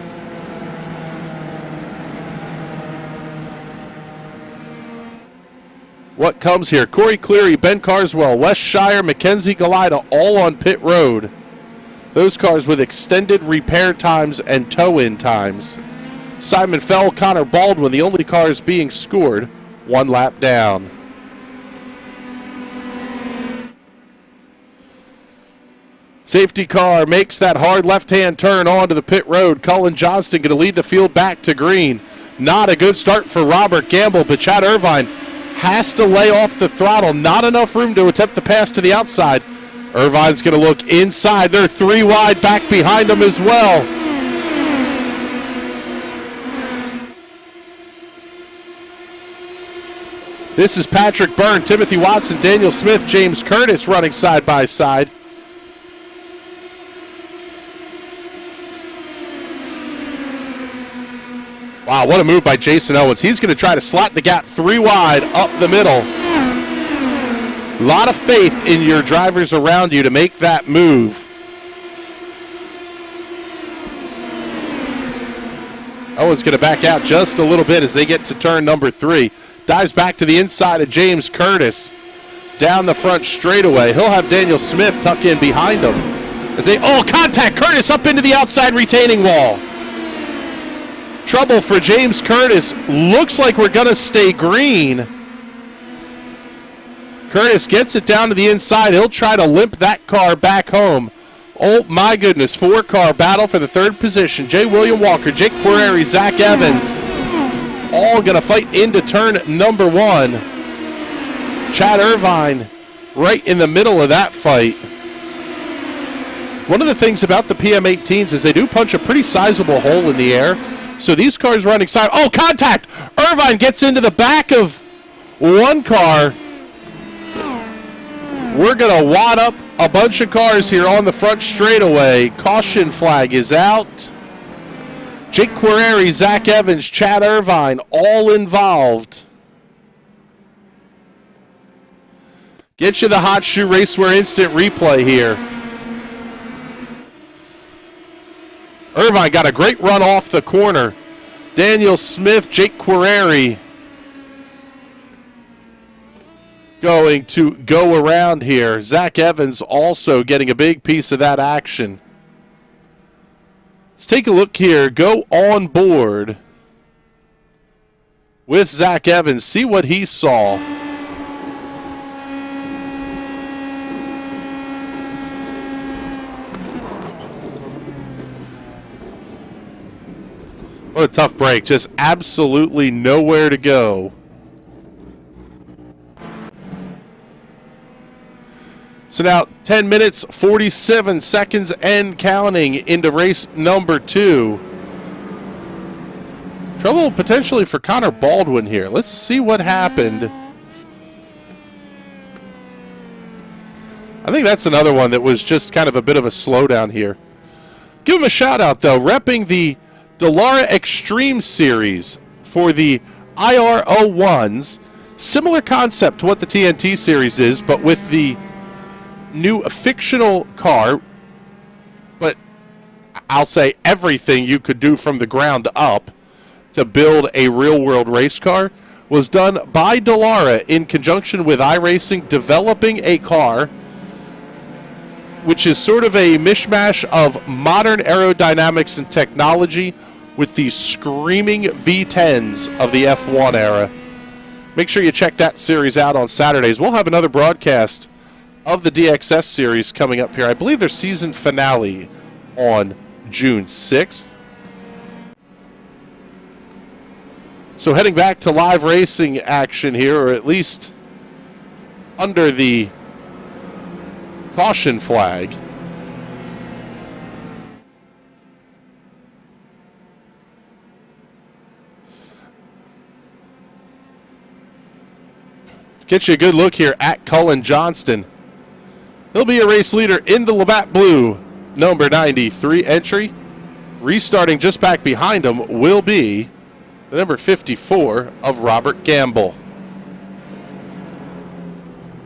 what comes here. Corey Cleary, Ben Carswell, Wes Shire, Mackenzie Galida all on pit road. Those cars with extended repair times and tow-in times. Simon Fell, Connor Baldwin, the only cars being scored 1 lap down. Safety car makes that hard left-hand turn onto the pit road. Cullen Johnston going to lead the field back to green. Not a good start for Robert Gamble, but Chad Irvine has to lay off the throttle. Not enough room to attempt the pass to the outside. Irvine's going to look inside. They're 3 wide back behind him as well. This is Patrick Byrne, Timothy Watson, Daniel Smith, James Curtis running side by side. Wow, what a move by Jason Owens. He's going to try to slot the gap 3 wide up the middle. A lot of faith in your drivers around you to make that move. Owens going to back out just a little bit as they get to turn number 3. Dives back to the inside of James Curtis. Down the front straightaway. He'll have Daniel Smith tuck in behind him. As they, contact! Curtis up into the outside retaining wall. Trouble for James Curtis. Looks like we're going to stay green. Curtis gets it down to the inside. He'll try to limp that car back home. Oh, my goodness. 4-car battle for the 3rd position. J. William Walker, Jake Querreri, Zach Evans. All going to fight into turn number 1. Chad Irvine right in the middle of that fight. One of the things about the PM18s is they do punch a pretty sizable hole in the air. So these cars running side. Oh, contact! Irvine gets into the back of one car. We're going to wad up a bunch of cars here on the front straightaway. Caution flag is out. Jake Querreri, Zach Evans, Chad Irvine, all involved. Get you the Hot Shoe Racewear Instant Replay here. Irvine got a great run off the corner. Daniel Smith, Jake Querreri going to go around here. Zach Evans also getting a big piece of that action. Let's take a look here. Go on board with Zach Evans. See what he saw. What a tough break. Just absolutely nowhere to go. So now 10 minutes, 47 seconds and counting into race number 2. Trouble potentially for Connor Baldwin here. Let's see what happened. I think that's another one that was just kind of a bit of a slowdown here. Give him a shout out, though, repping the Dallara Extreme Series for the IR01s. Similar concept to what the TNT Series is, but with the new fictional car. But I'll say everything you could do from the ground up to build a real-world race car was done by Dallara in conjunction with iRacing, developing a car which is sort of a mishmash of modern aerodynamics and technology with the screaming V10s of the F1 era. Make sure you check that series out on Saturdays. We'll have another broadcast of the DXS series coming up here. I believe their season finale on June 6th. So heading back to live racing action here, or at least under the caution flag. Get you a good look here at Cullen Johnston. He'll be a race leader in the Labatt Blue, number 93 entry. Restarting just back behind him will be the number 54 of Robert Gamble.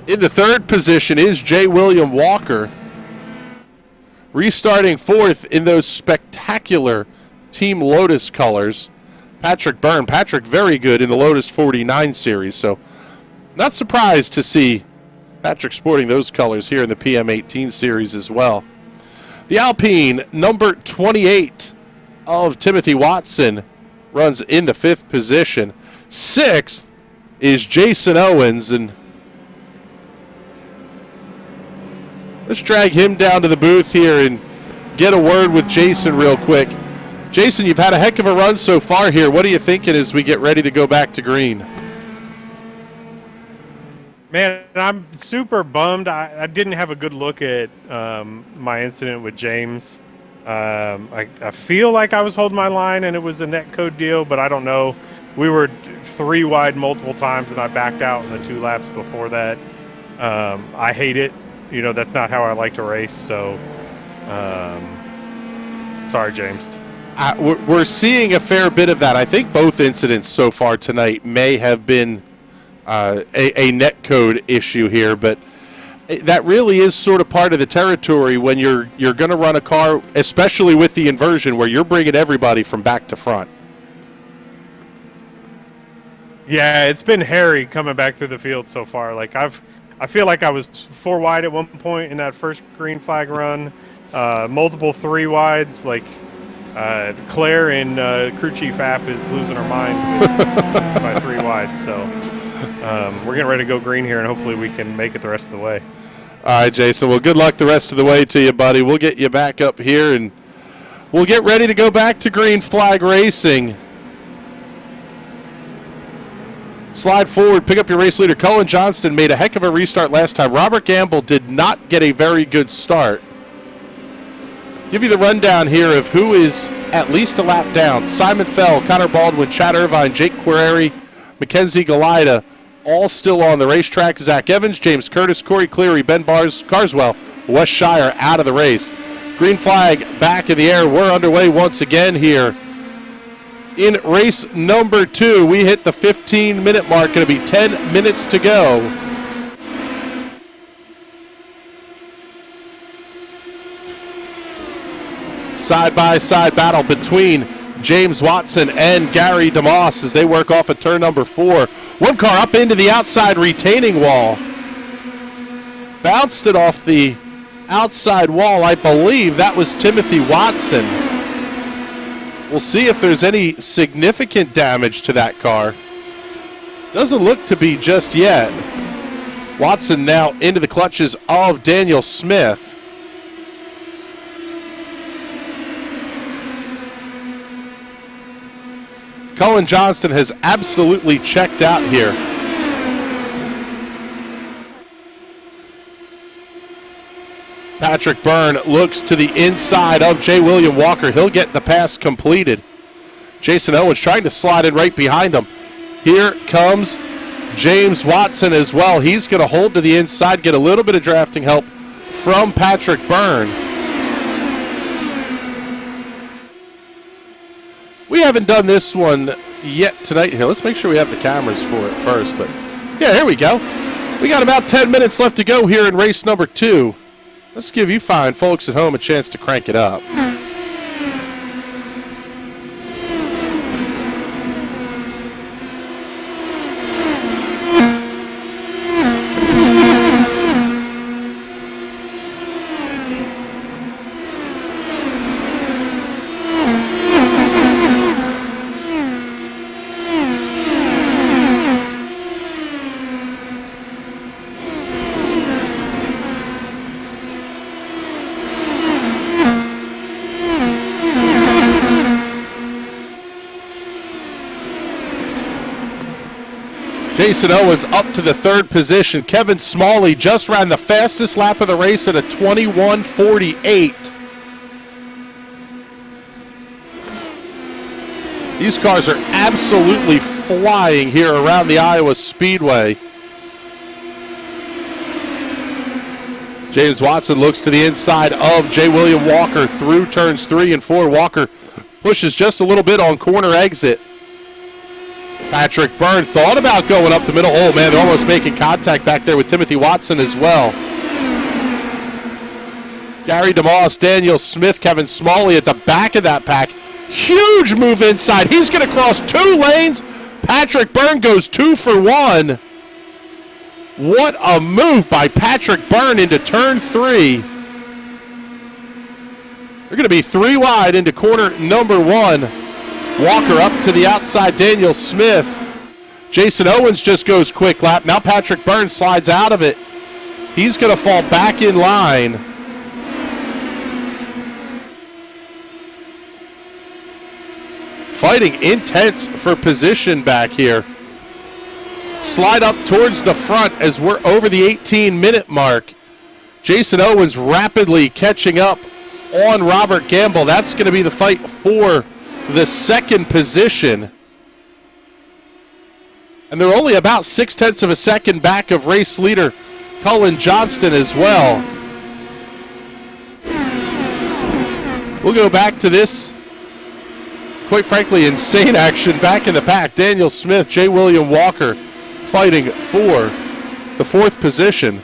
In the third position is J. William Walker. Restarting fourth in those spectacular Team Lotus colors, Patrick Byrne. Patrick very good in the Lotus 49 series, so not surprised to see Patrick sporting those colors here in the PM-18 series as well. The Alpine, number 28 of Timothy Watson, runs in the fifth position. Sixth is Jason Owens, and let's drag him down to the booth here and get a word with Jason real quick. Jason, you've had a heck of a run so far here. What are you thinking as we get ready to go back to green? Man, I'm super bummed. I didn't have a good look at my incident with James. I feel like I was holding my line and it was a net code deal, but I don't know. We were 3 wide multiple times and I backed out in the 2 laps before that. I hate it. You know, that's not how I like to race, so sorry, James. We're seeing a fair bit of that. I think both incidents so far tonight may have been a net code issue here, but that really is sort of part of the territory when you're going to run a car, especially with the inversion, where you're bringing everybody from back to front. Yeah, it's been hairy coming back through the field so far. Like I feel like I was 4 wide at one point in that first green flag run, multiple 3 wides. Like Claire and crew chief App is losing her mind with, by 3 wide. So we're getting ready to go green here, and hopefully we can make it the rest of the way. All right, Jason. Well, good luck the rest of the way to you, buddy. We'll get you back up here, and we'll get ready to go back to green flag racing. Slide forward, pick up your race leader. Cullen Johnston made a heck of a restart last time. Robert Gamble did not get a very good start. Give you the rundown here of who is at least a lap down. Simon Fell, Connor Baldwin, Chad Irvine, Jake Quereri, Mackenzie Galida, all still on the racetrack. Zach Evans, James Curtis, Corey Cleary, Ben Carswell, Wes Shire out of the race. Green flag back in the air. We're underway once again here. In race number 2, we hit the 15-minute mark. Going to be 10 minutes to go. Side-by-side battle between James Watson and Gary DeMoss as they work off of turn number 4. One car up into the outside retaining wall. Bounced it off the outside wall. I believe that was Timothy Watson. We'll see if there's any significant damage to that car. Doesn't look to be just yet. Watson now into the clutches of Daniel Smith. Cullen Johnston has absolutely checked out here. Patrick Byrne looks to the inside of J. William Walker. He'll get the pass completed. Jason Owens trying to slide in right behind him. Here comes James Watson as well. He's going to hold to the inside, get a little bit of drafting help from Patrick Byrne. We haven't done this one yet tonight. Here, let's make sure we have the cameras for it first. But yeah, here we go. We got about 10 minutes left to go here in race number 2. Let's give you fine folks at home a chance to crank it up. Jason Owens up to the 3rd position. Kevin Smalley just ran the fastest lap of the race at a 21:48. These cars are absolutely flying here around the Iowa Speedway. James Watson looks to the inside of J. William Walker through turns 3 and 4. Walker pushes just a little bit on corner exit. Patrick Byrne thought about going up the middle. Oh, man, they're almost making contact back there with Timothy Watson as well. Gary DeMoss, Daniel Smith, Kevin Smalley at the back of that pack. Huge move inside. He's going to cross 2 lanes. Patrick Byrne goes 2 for 1. What a move by Patrick Byrne into turn 3. They're going to be 3 wide into corner number 1. Walker up to the outside, Daniel Smith. Jason Owens just goes quick lap. Now Patrick Byrne slides out of it. He's going to fall back in line. Fighting intense for position back here. Slide up towards the front as we're over the 18-minute mark. Jason Owens rapidly catching up on Robert Gamble. That's going to be the fight for the 2nd position. And they're only about 0.6 of a second back of race leader Cullen Johnston as well. We'll go back to this, quite frankly, insane action back in the pack. Daniel Smith, J. William Walker fighting for the 4th position.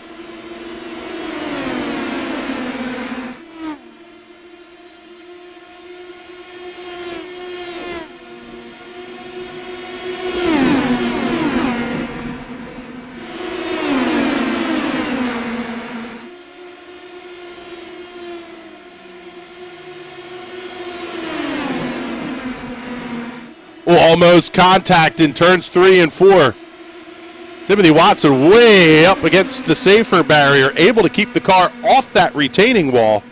Almost contact in turns 3 and 4. Timothy Watson way up against the safer barrier, able to keep the car off that retaining wall.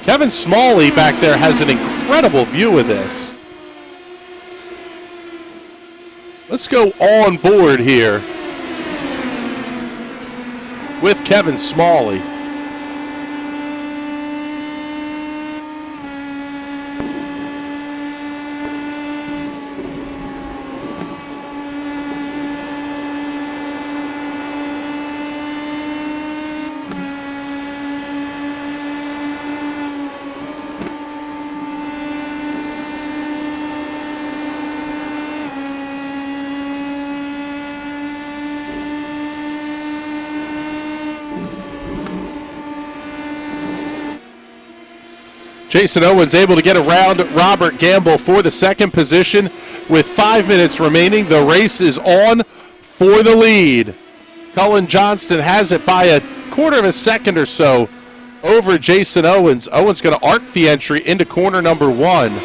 Kevin Smalley back there has an incredible view of this. Let's go on board here with Kevin Smalley. Jason Owens able to get around Robert Gamble for the 2nd position with 5 minutes remaining. The race is on for the lead. Cullen Johnston has it by a 1/4 of a second or so over Jason Owens. Owens going to arc the entry into corner number 1.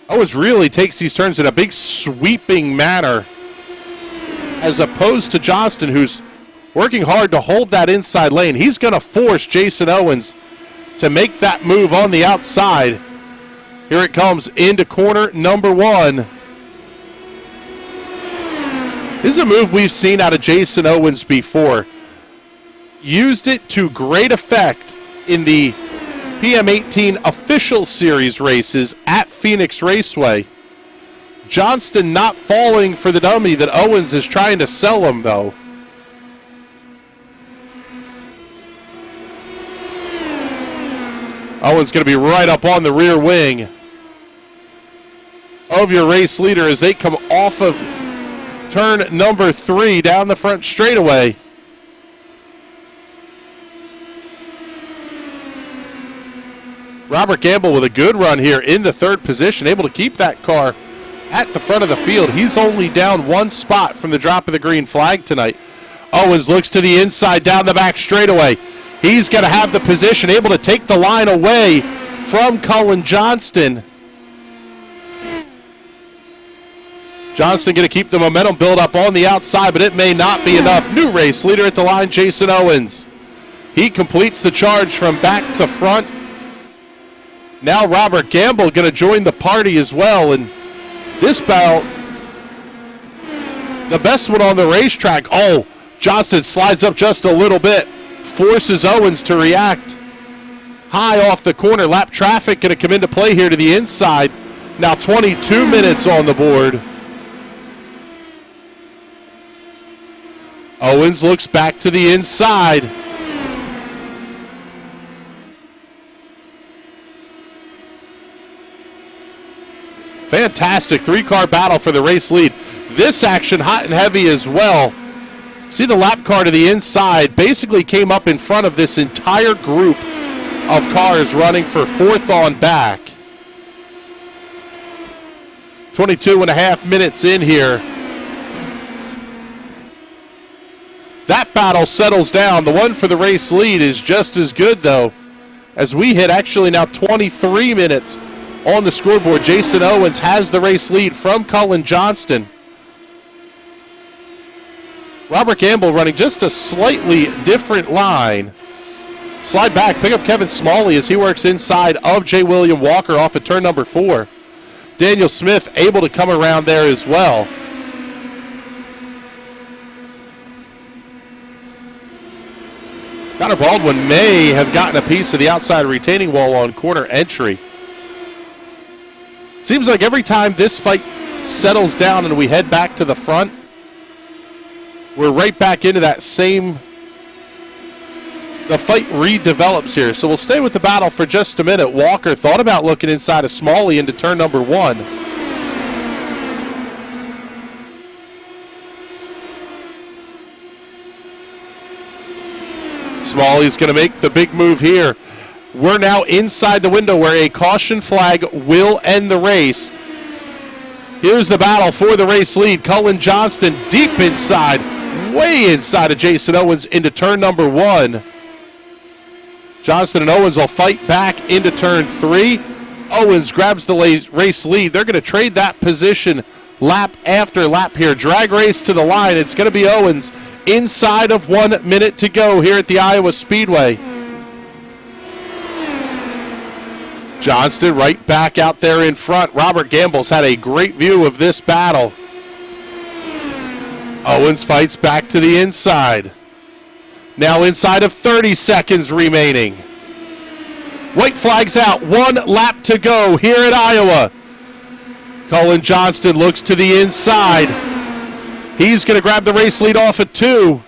Owens really takes these turns in a big sweeping manner, as opposed to Johnston, who's working hard to hold that inside lane. He's going to force Jason Owens to make that move on the outside. Here it comes into corner number 1. This is a move we've seen out of Jason Owens before. Used it to great effect in the PM-18 official series races at Phoenix Raceway. Johnston not falling for the dummy that Owens is trying to sell him, though. Owens going to be right up on the rear wing of your race leader as they come off of turn number 3 down the front straightaway. Robert Gamble with a good run here in the 3rd position, able to keep that car at the front of the field. He's only down 1 spot from the drop of the green flag tonight. Owens looks to the inside down the back straightaway. He's going to have the position, able to take the line away from Cullen Johnston. Johnston going to keep the momentum build up on the outside, but it may not be enough. New race leader at the line, Jason Owens. He completes the charge from back to front. Now Robert Gamble going to join the party as well. And this battle, the best one on the racetrack. Oh, Johnston slides up just a little bit, forces Owens to react. High off the corner, lap traffic going to come into play here to the inside. Now 22 minutes on the board. Owens looks back to the inside. Fantastic 3-car battle for the race lead. This action hot and heavy as well. See the lap car to the inside basically came up in front of this entire group of cars running for 4th on back. 22.5 minutes in here. That battle settles down. The one for the race lead is just as good, though, as we hit actually now 23 minutes on the scoreboard. Jason Owens has the race lead from Cullen Johnston. Robert Gamble running just a slightly different line. Slide back, pick up Kevin Smalley as he works inside of J. William Walker off of turn number 4. Daniel Smith able to come around there as well. Connor Baldwin may have gotten a piece of the outside retaining wall on corner entry. Seems like every time this fight settles down and we head back to the front, we're right back into that same, the fight redevelops here. So we'll stay with the battle for just a minute. Walker thought about looking inside of Smalley into turn number 1. Smalley's going to make the big move here. We're now inside the window where a caution flag will end the race. Here's the battle for the race lead. Cullen Johnston deep inside, way inside of Jason Owens into turn number 1. Johnston and Owens will fight back into turn 3. Owens grabs the race lead. They're going to trade that position lap after lap here. Drag race to the line. It's going to be Owens inside of 1 minute to go here at the Iowa Speedway. Johnston right back out there in front. Robert Gamble's had a great view of this battle. Owens fights back to the inside. Now inside of 30 seconds remaining. White flag's out. 1 lap to go here at Iowa. Cullen Johnston looks to the inside. He's going to grab the race lead off at 2.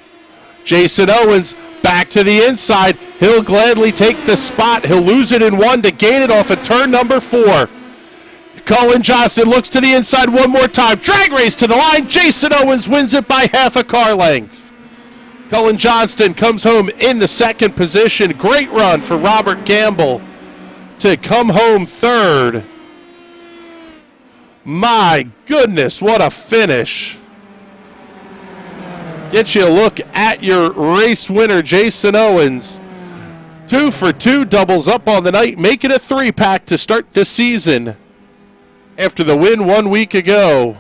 Jason Owens back to the inside. He'll gladly take the spot. He'll lose it in 1 to gain it off at turn number 4. Cullen Johnston looks to the inside one more time. Drag race to the line. Jason Owens wins it by half a car length. Cullen Johnston comes home in the 2nd position. Great run for Robert Gamble to come home 3rd. My goodness, what a finish. Get you a look at your race winner, Jason Owens. 2 for 2, doubles up on the night, make it a 3-pack to start this season after the win 1 week ago.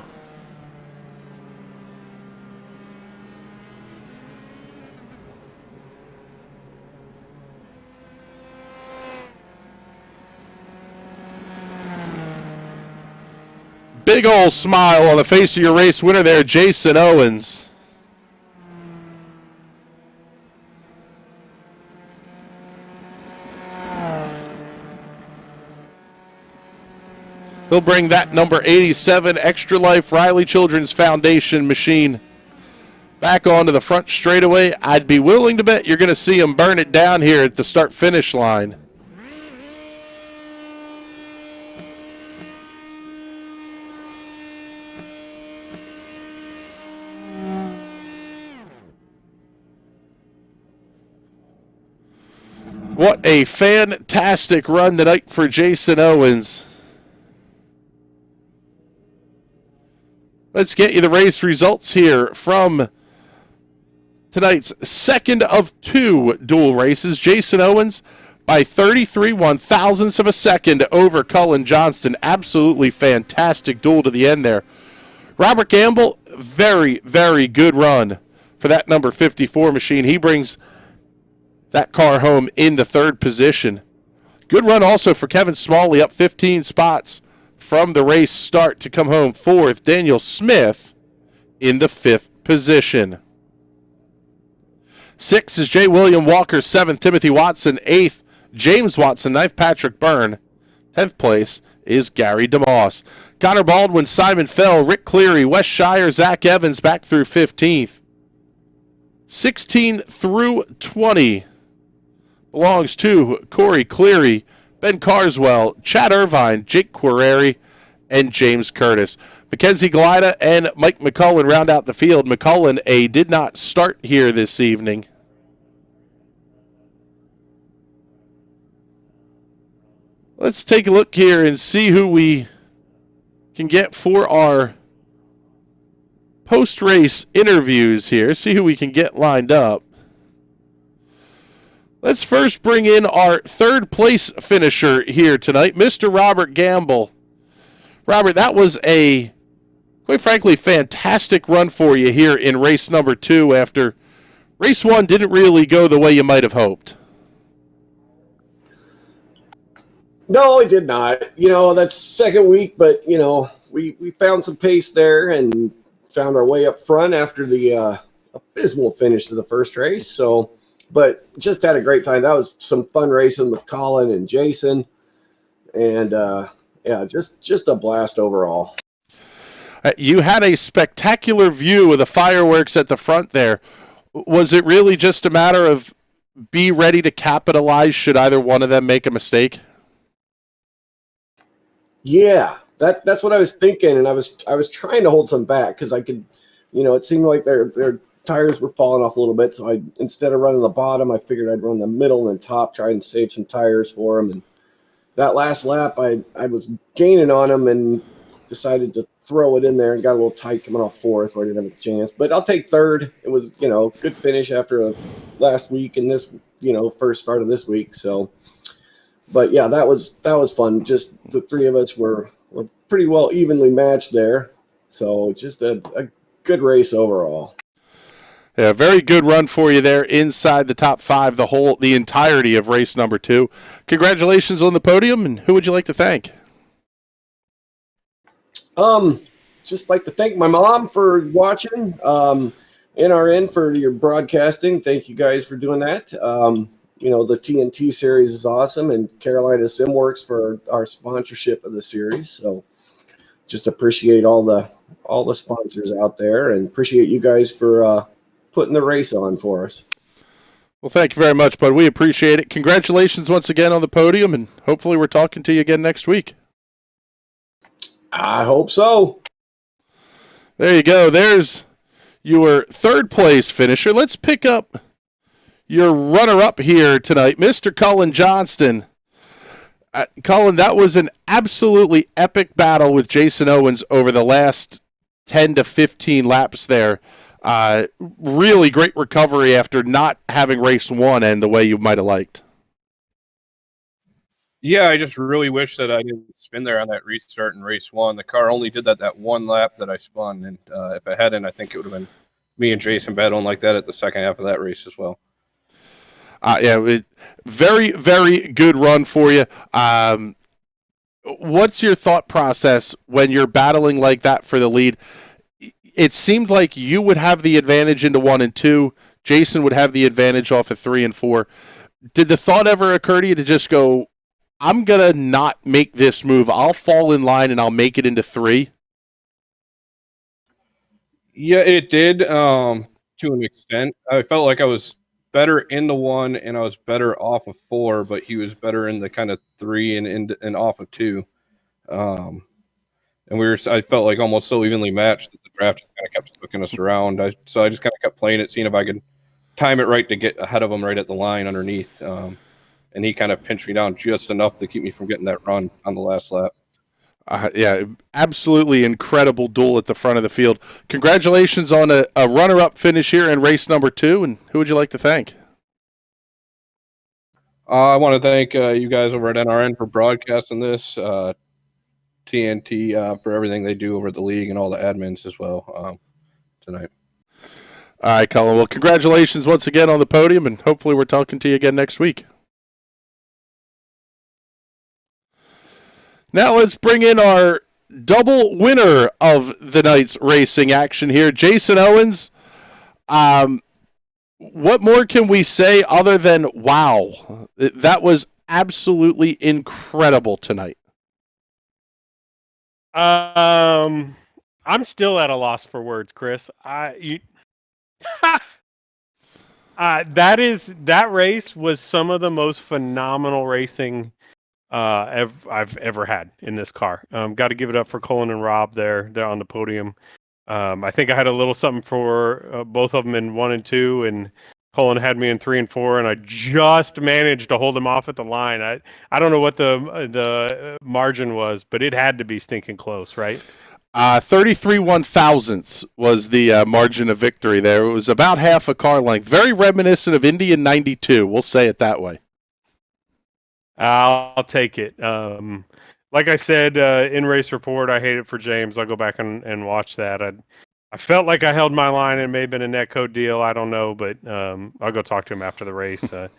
Big old smile on the face of your race winner there, Jason Owens. He'll bring that number 87 Extra Life Riley Children's Foundation machine back onto the front straightaway. I'd be willing to bet you're going to see him burn it down here at the start-finish line. What a fantastic run tonight for Jason Owens. Let's get you the race results here from tonight's second of two dual races. Jason Owens by 33 1/1000ths of a second over Cullen Johnston. Absolutely fantastic duel to the end there. Robert Gamble, very, very good run for that number 54 machine. He brings that car home in the third position. Good run also for Kevin Smalley, up 15 spots from the race start to come home fourth. Daniel Smith in the fifth position. Sixth is J. William Walker. Seventh, Timothy Watson. Eighth, James Watson. Ninth, Patrick Byrne. 10th place is Gary DeMoss. Connor Baldwin, Simon Fell, Rick Cleary, Wes Shire, Zach Evans back through 15th. 16 through 20 belongs to Corey Cleary, Ben Carswell, Chad Irvine, Jake Quereri, and James Curtis. Mackenzie Glida and Mike McCullen round out the field. McCullen did not start here this evening. Let's take a look here and see who we can get for our post-race interviews here. See who we can get lined up. Let's first bring in our third place finisher here tonight, Mr. Robert Gamble. Robert, that was a, quite frankly, fantastic run for you here in race number 2 after race 1 didn't really go the way you might have hoped. No, it did not. That's second week, but, we found some pace there and found our way up front after the abysmal finish to the first race. So, but just had a great time. That was some fun racing with Colin and Jason. And, just a blast overall. You had a spectacular view of the fireworks at the front there. Was it really just a matter of be ready to capitalize should either one of them make a mistake? Yeah, that's what I was thinking, and I was trying to hold some back because I could, it seemed like their tires were falling off a little bit. So instead of running the bottom, I figured I'd run the middle and top, try and save some tires for them. And that last lap, I was gaining on them and decided to throw it in there and got a little tight coming off fourth, so I didn't have a chance. But I'll take third. It was good finish after last week and this first start of this week. So. But yeah, that was fun. Just the three of us were pretty well evenly matched there. So just a good race overall. Yeah, very good run for you there inside the top 5 the entirety of race number 2. Congratulations on the podium, and who would you like to thank? Just like to thank my mom for watching. NRN for your broadcasting. Thank you guys for doing that. The TNT series is awesome, and Carolina SimWorks for our sponsorship of the series. So just appreciate all the sponsors out there, and appreciate you guys for putting the race on for us. Well, thank you very much, bud. We appreciate it. Congratulations once again on the podium, and hopefully we're talking to you again next week. I hope so. There you go. There's your third place finisher. Let's pick up your runner-up here tonight, Mr. Cullen Johnston. Cullen, that was an absolutely epic battle with Jason Owens over the last 10 to 15 laps there. Really great recovery after not having race 1 end the way you might have liked. Yeah, I just really wish that I didn't spin there on that restart in race 1. The car only did that one lap that I spun, and if I hadn't, I think it would have been me and Jason battling like that at the second half of that race as well. Very, very good run for you. What's your thought process when you're battling like that for the lead? It seemed like you would have the advantage into 1 and 2. Jason would have the advantage off of 3 and 4. Did the thought ever occur to you to just go, I'm going to not make this move. I'll fall in line and I'll make it into 3? Yeah, it did to an extent. I felt like I was better in the 1 and I was better off of 4, but he was better in the kind of 3 and off of 2. And I felt like almost so evenly matched that the draft just kind of kept looking us around. So I just kind of kept playing it, seeing if I could time it right to get ahead of him right at the line underneath. And and he kind of pinched me down just enough to keep me from getting that run on the last lap. Yeah, absolutely incredible duel at the front of the field. Congratulations on a runner-up finish here in race number 2, and who would you like to thank? I want to thank you guys over at NRN for broadcasting this, TNT for everything they do over at the league, and all the admins as well tonight. All right, Colin. Well, congratulations once again on the podium, and hopefully we're talking to you again next week. Now let's bring in our double winner of the night's racing action here, Jason Owens. What more can we say other than wow? That was absolutely incredible tonight. I'm still at a loss for words, Chris. That race was some of the most phenomenal racing I've ever had in this car. Got to give it up for Colin and Rob there on the podium. I think I had a little something for both of them in 1 and 2, and Colin had me in 3 and 4, and I just managed to hold him off at the line. I don't know what the margin was, but it had to be stinking close, right? 33 1/1000ths was the margin of victory there. It was about half a car length. Very reminiscent of Indy in 92. We'll say it that way. I'll take it. Like I said in race report, I hate it for James. I'll go back and watch that. I felt like I held my line. It may have been a netcode deal. I don't know, but I'll go talk to him after the race. Got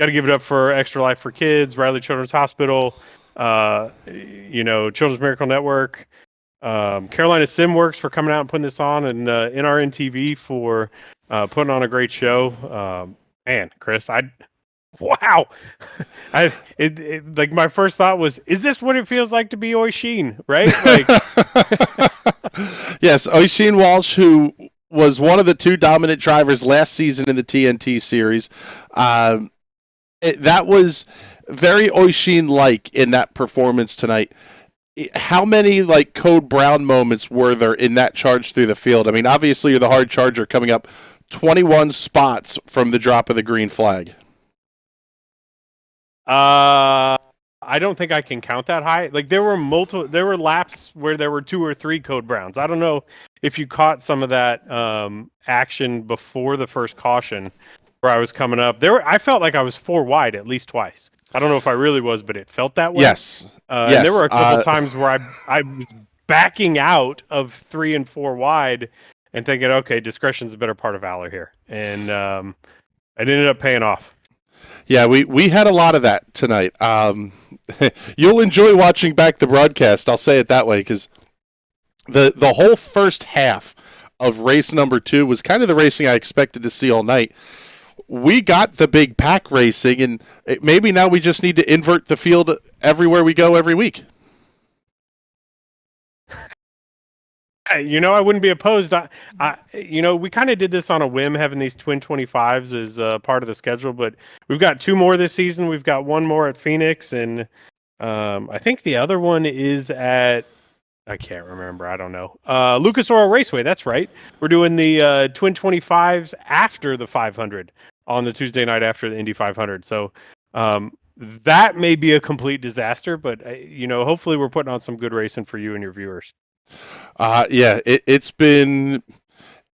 to give it up for Extra Life for Kids, Riley Children's Hospital, Children's Miracle Network, Carolina SimWorks for coming out and putting this on, and NRN TV for putting on a great show. Man, Chris, wow. Like my first thought was, is this what it feels like to be Oisin, right? Like, yes, Oisin Walsh, who was one of the 2 dominant drivers last season in the TNT series. That was very Oisin-like in that performance tonight. How many Code Brown moments were there in that charge through the field? I mean, obviously you're the hard charger coming up 21 spots from the drop of the green flag. I don't think I can count that high. Like there were laps where there were 2 or 3 Code Browns. I don't know if you caught some of that action before the first caution where I was coming up. I felt like I was 4 wide at least twice. I don't know if I really was, but it felt that way. Yes. And there were a couple times where I was backing out of 3 and 4 wide and thinking, okay, discretion's a better part of valor here. And it ended up paying off. Yeah, we had a lot of that tonight. You'll enjoy watching back the broadcast, I'll say it that way, because the whole first half of race number 2 was kind of the racing I expected to see all night. We got the big pack racing, and maybe now we just need to invert the field everywhere we go every week. I wouldn't be opposed. We kind of did this on a whim, having these twin 25s as part of the schedule, but we've got 2 more this season. We've got 1 more at Phoenix, and I think the other one is at, I can't remember. I don't know. Lucas Oil Raceway. That's right. We're doing the twin 25s after the 500 on the Tuesday night after the Indy 500. So that may be a complete disaster, but hopefully we're putting on some good racing for you and your viewers. Yeah, it's been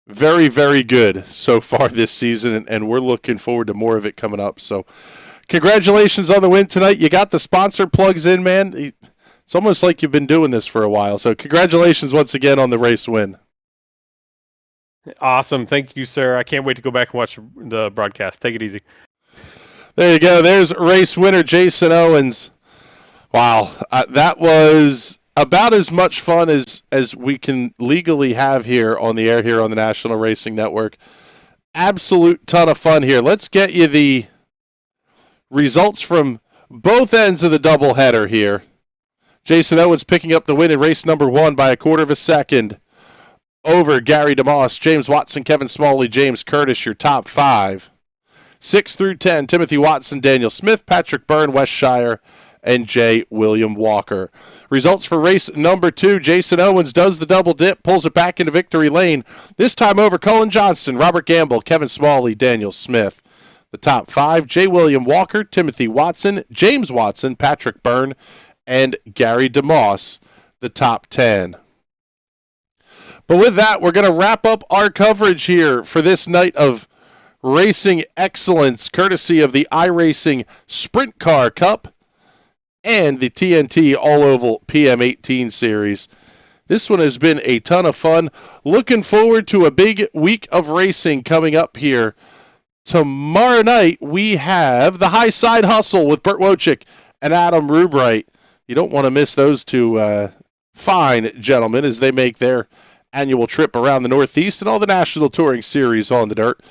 very, very good so far this season, and we're looking forward to more of it coming up. So congratulations on the win tonight. You got the sponsor plugs in, man. It's almost like you've been doing this for a while. So congratulations once again on the race win. Awesome. Thank you, sir. I can't wait to go back and watch the broadcast. Take it easy. There you go. There's race winner Jason Owens. Wow. That was about as much fun as we can legally have here on the air here on the National Racing Network. Absolute ton of fun here. Let's get you the results from both ends of the doubleheader here. Jason Owens picking up the win in race number 1 by 1/4 of a second over Gary DeMoss, James Watson, Kevin Smalley, James Curtis, your top 5. 6 through 10, Timothy Watson, Daniel Smith, Patrick Byrne, Wes Shire, and J. William Walker. Results for race number 2, Jason Owens does the double dip, pulls it back into victory lane, this time over Cullen Johnston, Robert Gamble, Kevin Smalley, Daniel Smith. The top 5, J. William Walker, Timothy Watson, James Watson, Patrick Byrne, and Gary DeMoss, the top 10. But with that, we're going to wrap up our coverage here for this night of racing excellence, courtesy of the iRacing Sprint Car Cup and the TNT All-Oval PM-18 Series. This one has been a ton of fun. Looking forward to a big week of racing coming up here. Tomorrow night, we have the High Side Hustle with Burt Wojcik and Adam Rubright. You don't want to miss those two fine gentlemen as they make their annual trip around the Northeast and all the National Touring Series on the dirt.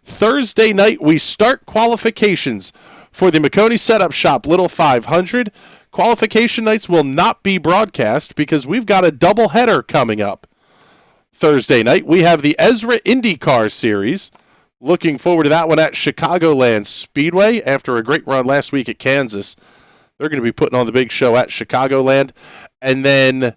Thursday night, we start qualifications for the McConey Setup Shop Little 500. Qualification nights will not be broadcast because we've got a doubleheader coming up. Thursday night, we have the Ezra IndyCar Series. Looking forward to that one at Chicagoland Speedway after a great run last week at Kansas. They're going to be putting on the big show at Chicagoland. And then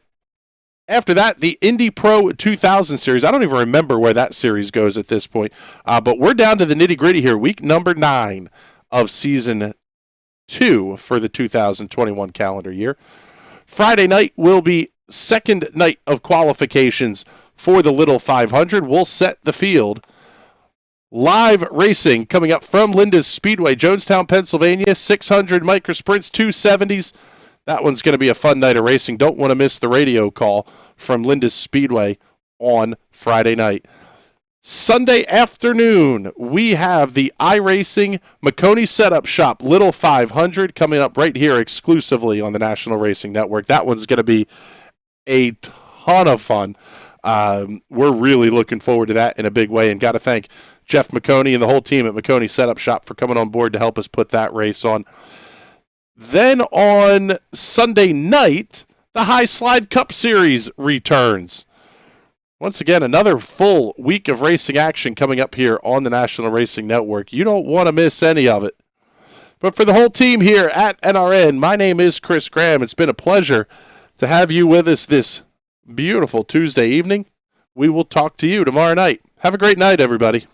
after that, the Indy Pro 2000 Series. I don't even remember where that series goes at this point. But we're down to the nitty-gritty here. Week number 9 of Season 2 for the 2021 calendar year. Friday night will be second night of qualifications for the Little 500. We'll set the field. Live racing coming up from Linda's Speedway, Jonestown, Pennsylvania, 600 microsprints, 270s. That one's going to be a fun night of racing. Don't want to miss the radio call from Linda's Speedway on Friday night. Sunday afternoon, we have the iRacing McConey Setup Shop Little 500 coming up right here exclusively on the National Racing Network. That one's going to be a ton of fun. We're really looking forward to that in a big way, and got to thank Jeff McConey and the whole team at McConey Setup Shop for coming on board to help us put that race on. Then on Sunday night, the High Slide Cup Series returns. Once again, another full week of racing action coming up here on the National Racing Network. You don't want to miss any of it. But for the whole team here at NRN, my name is Chris Graham. It's been a pleasure to have you with us this beautiful Tuesday evening. We will talk to you tomorrow night. Have a great night, everybody.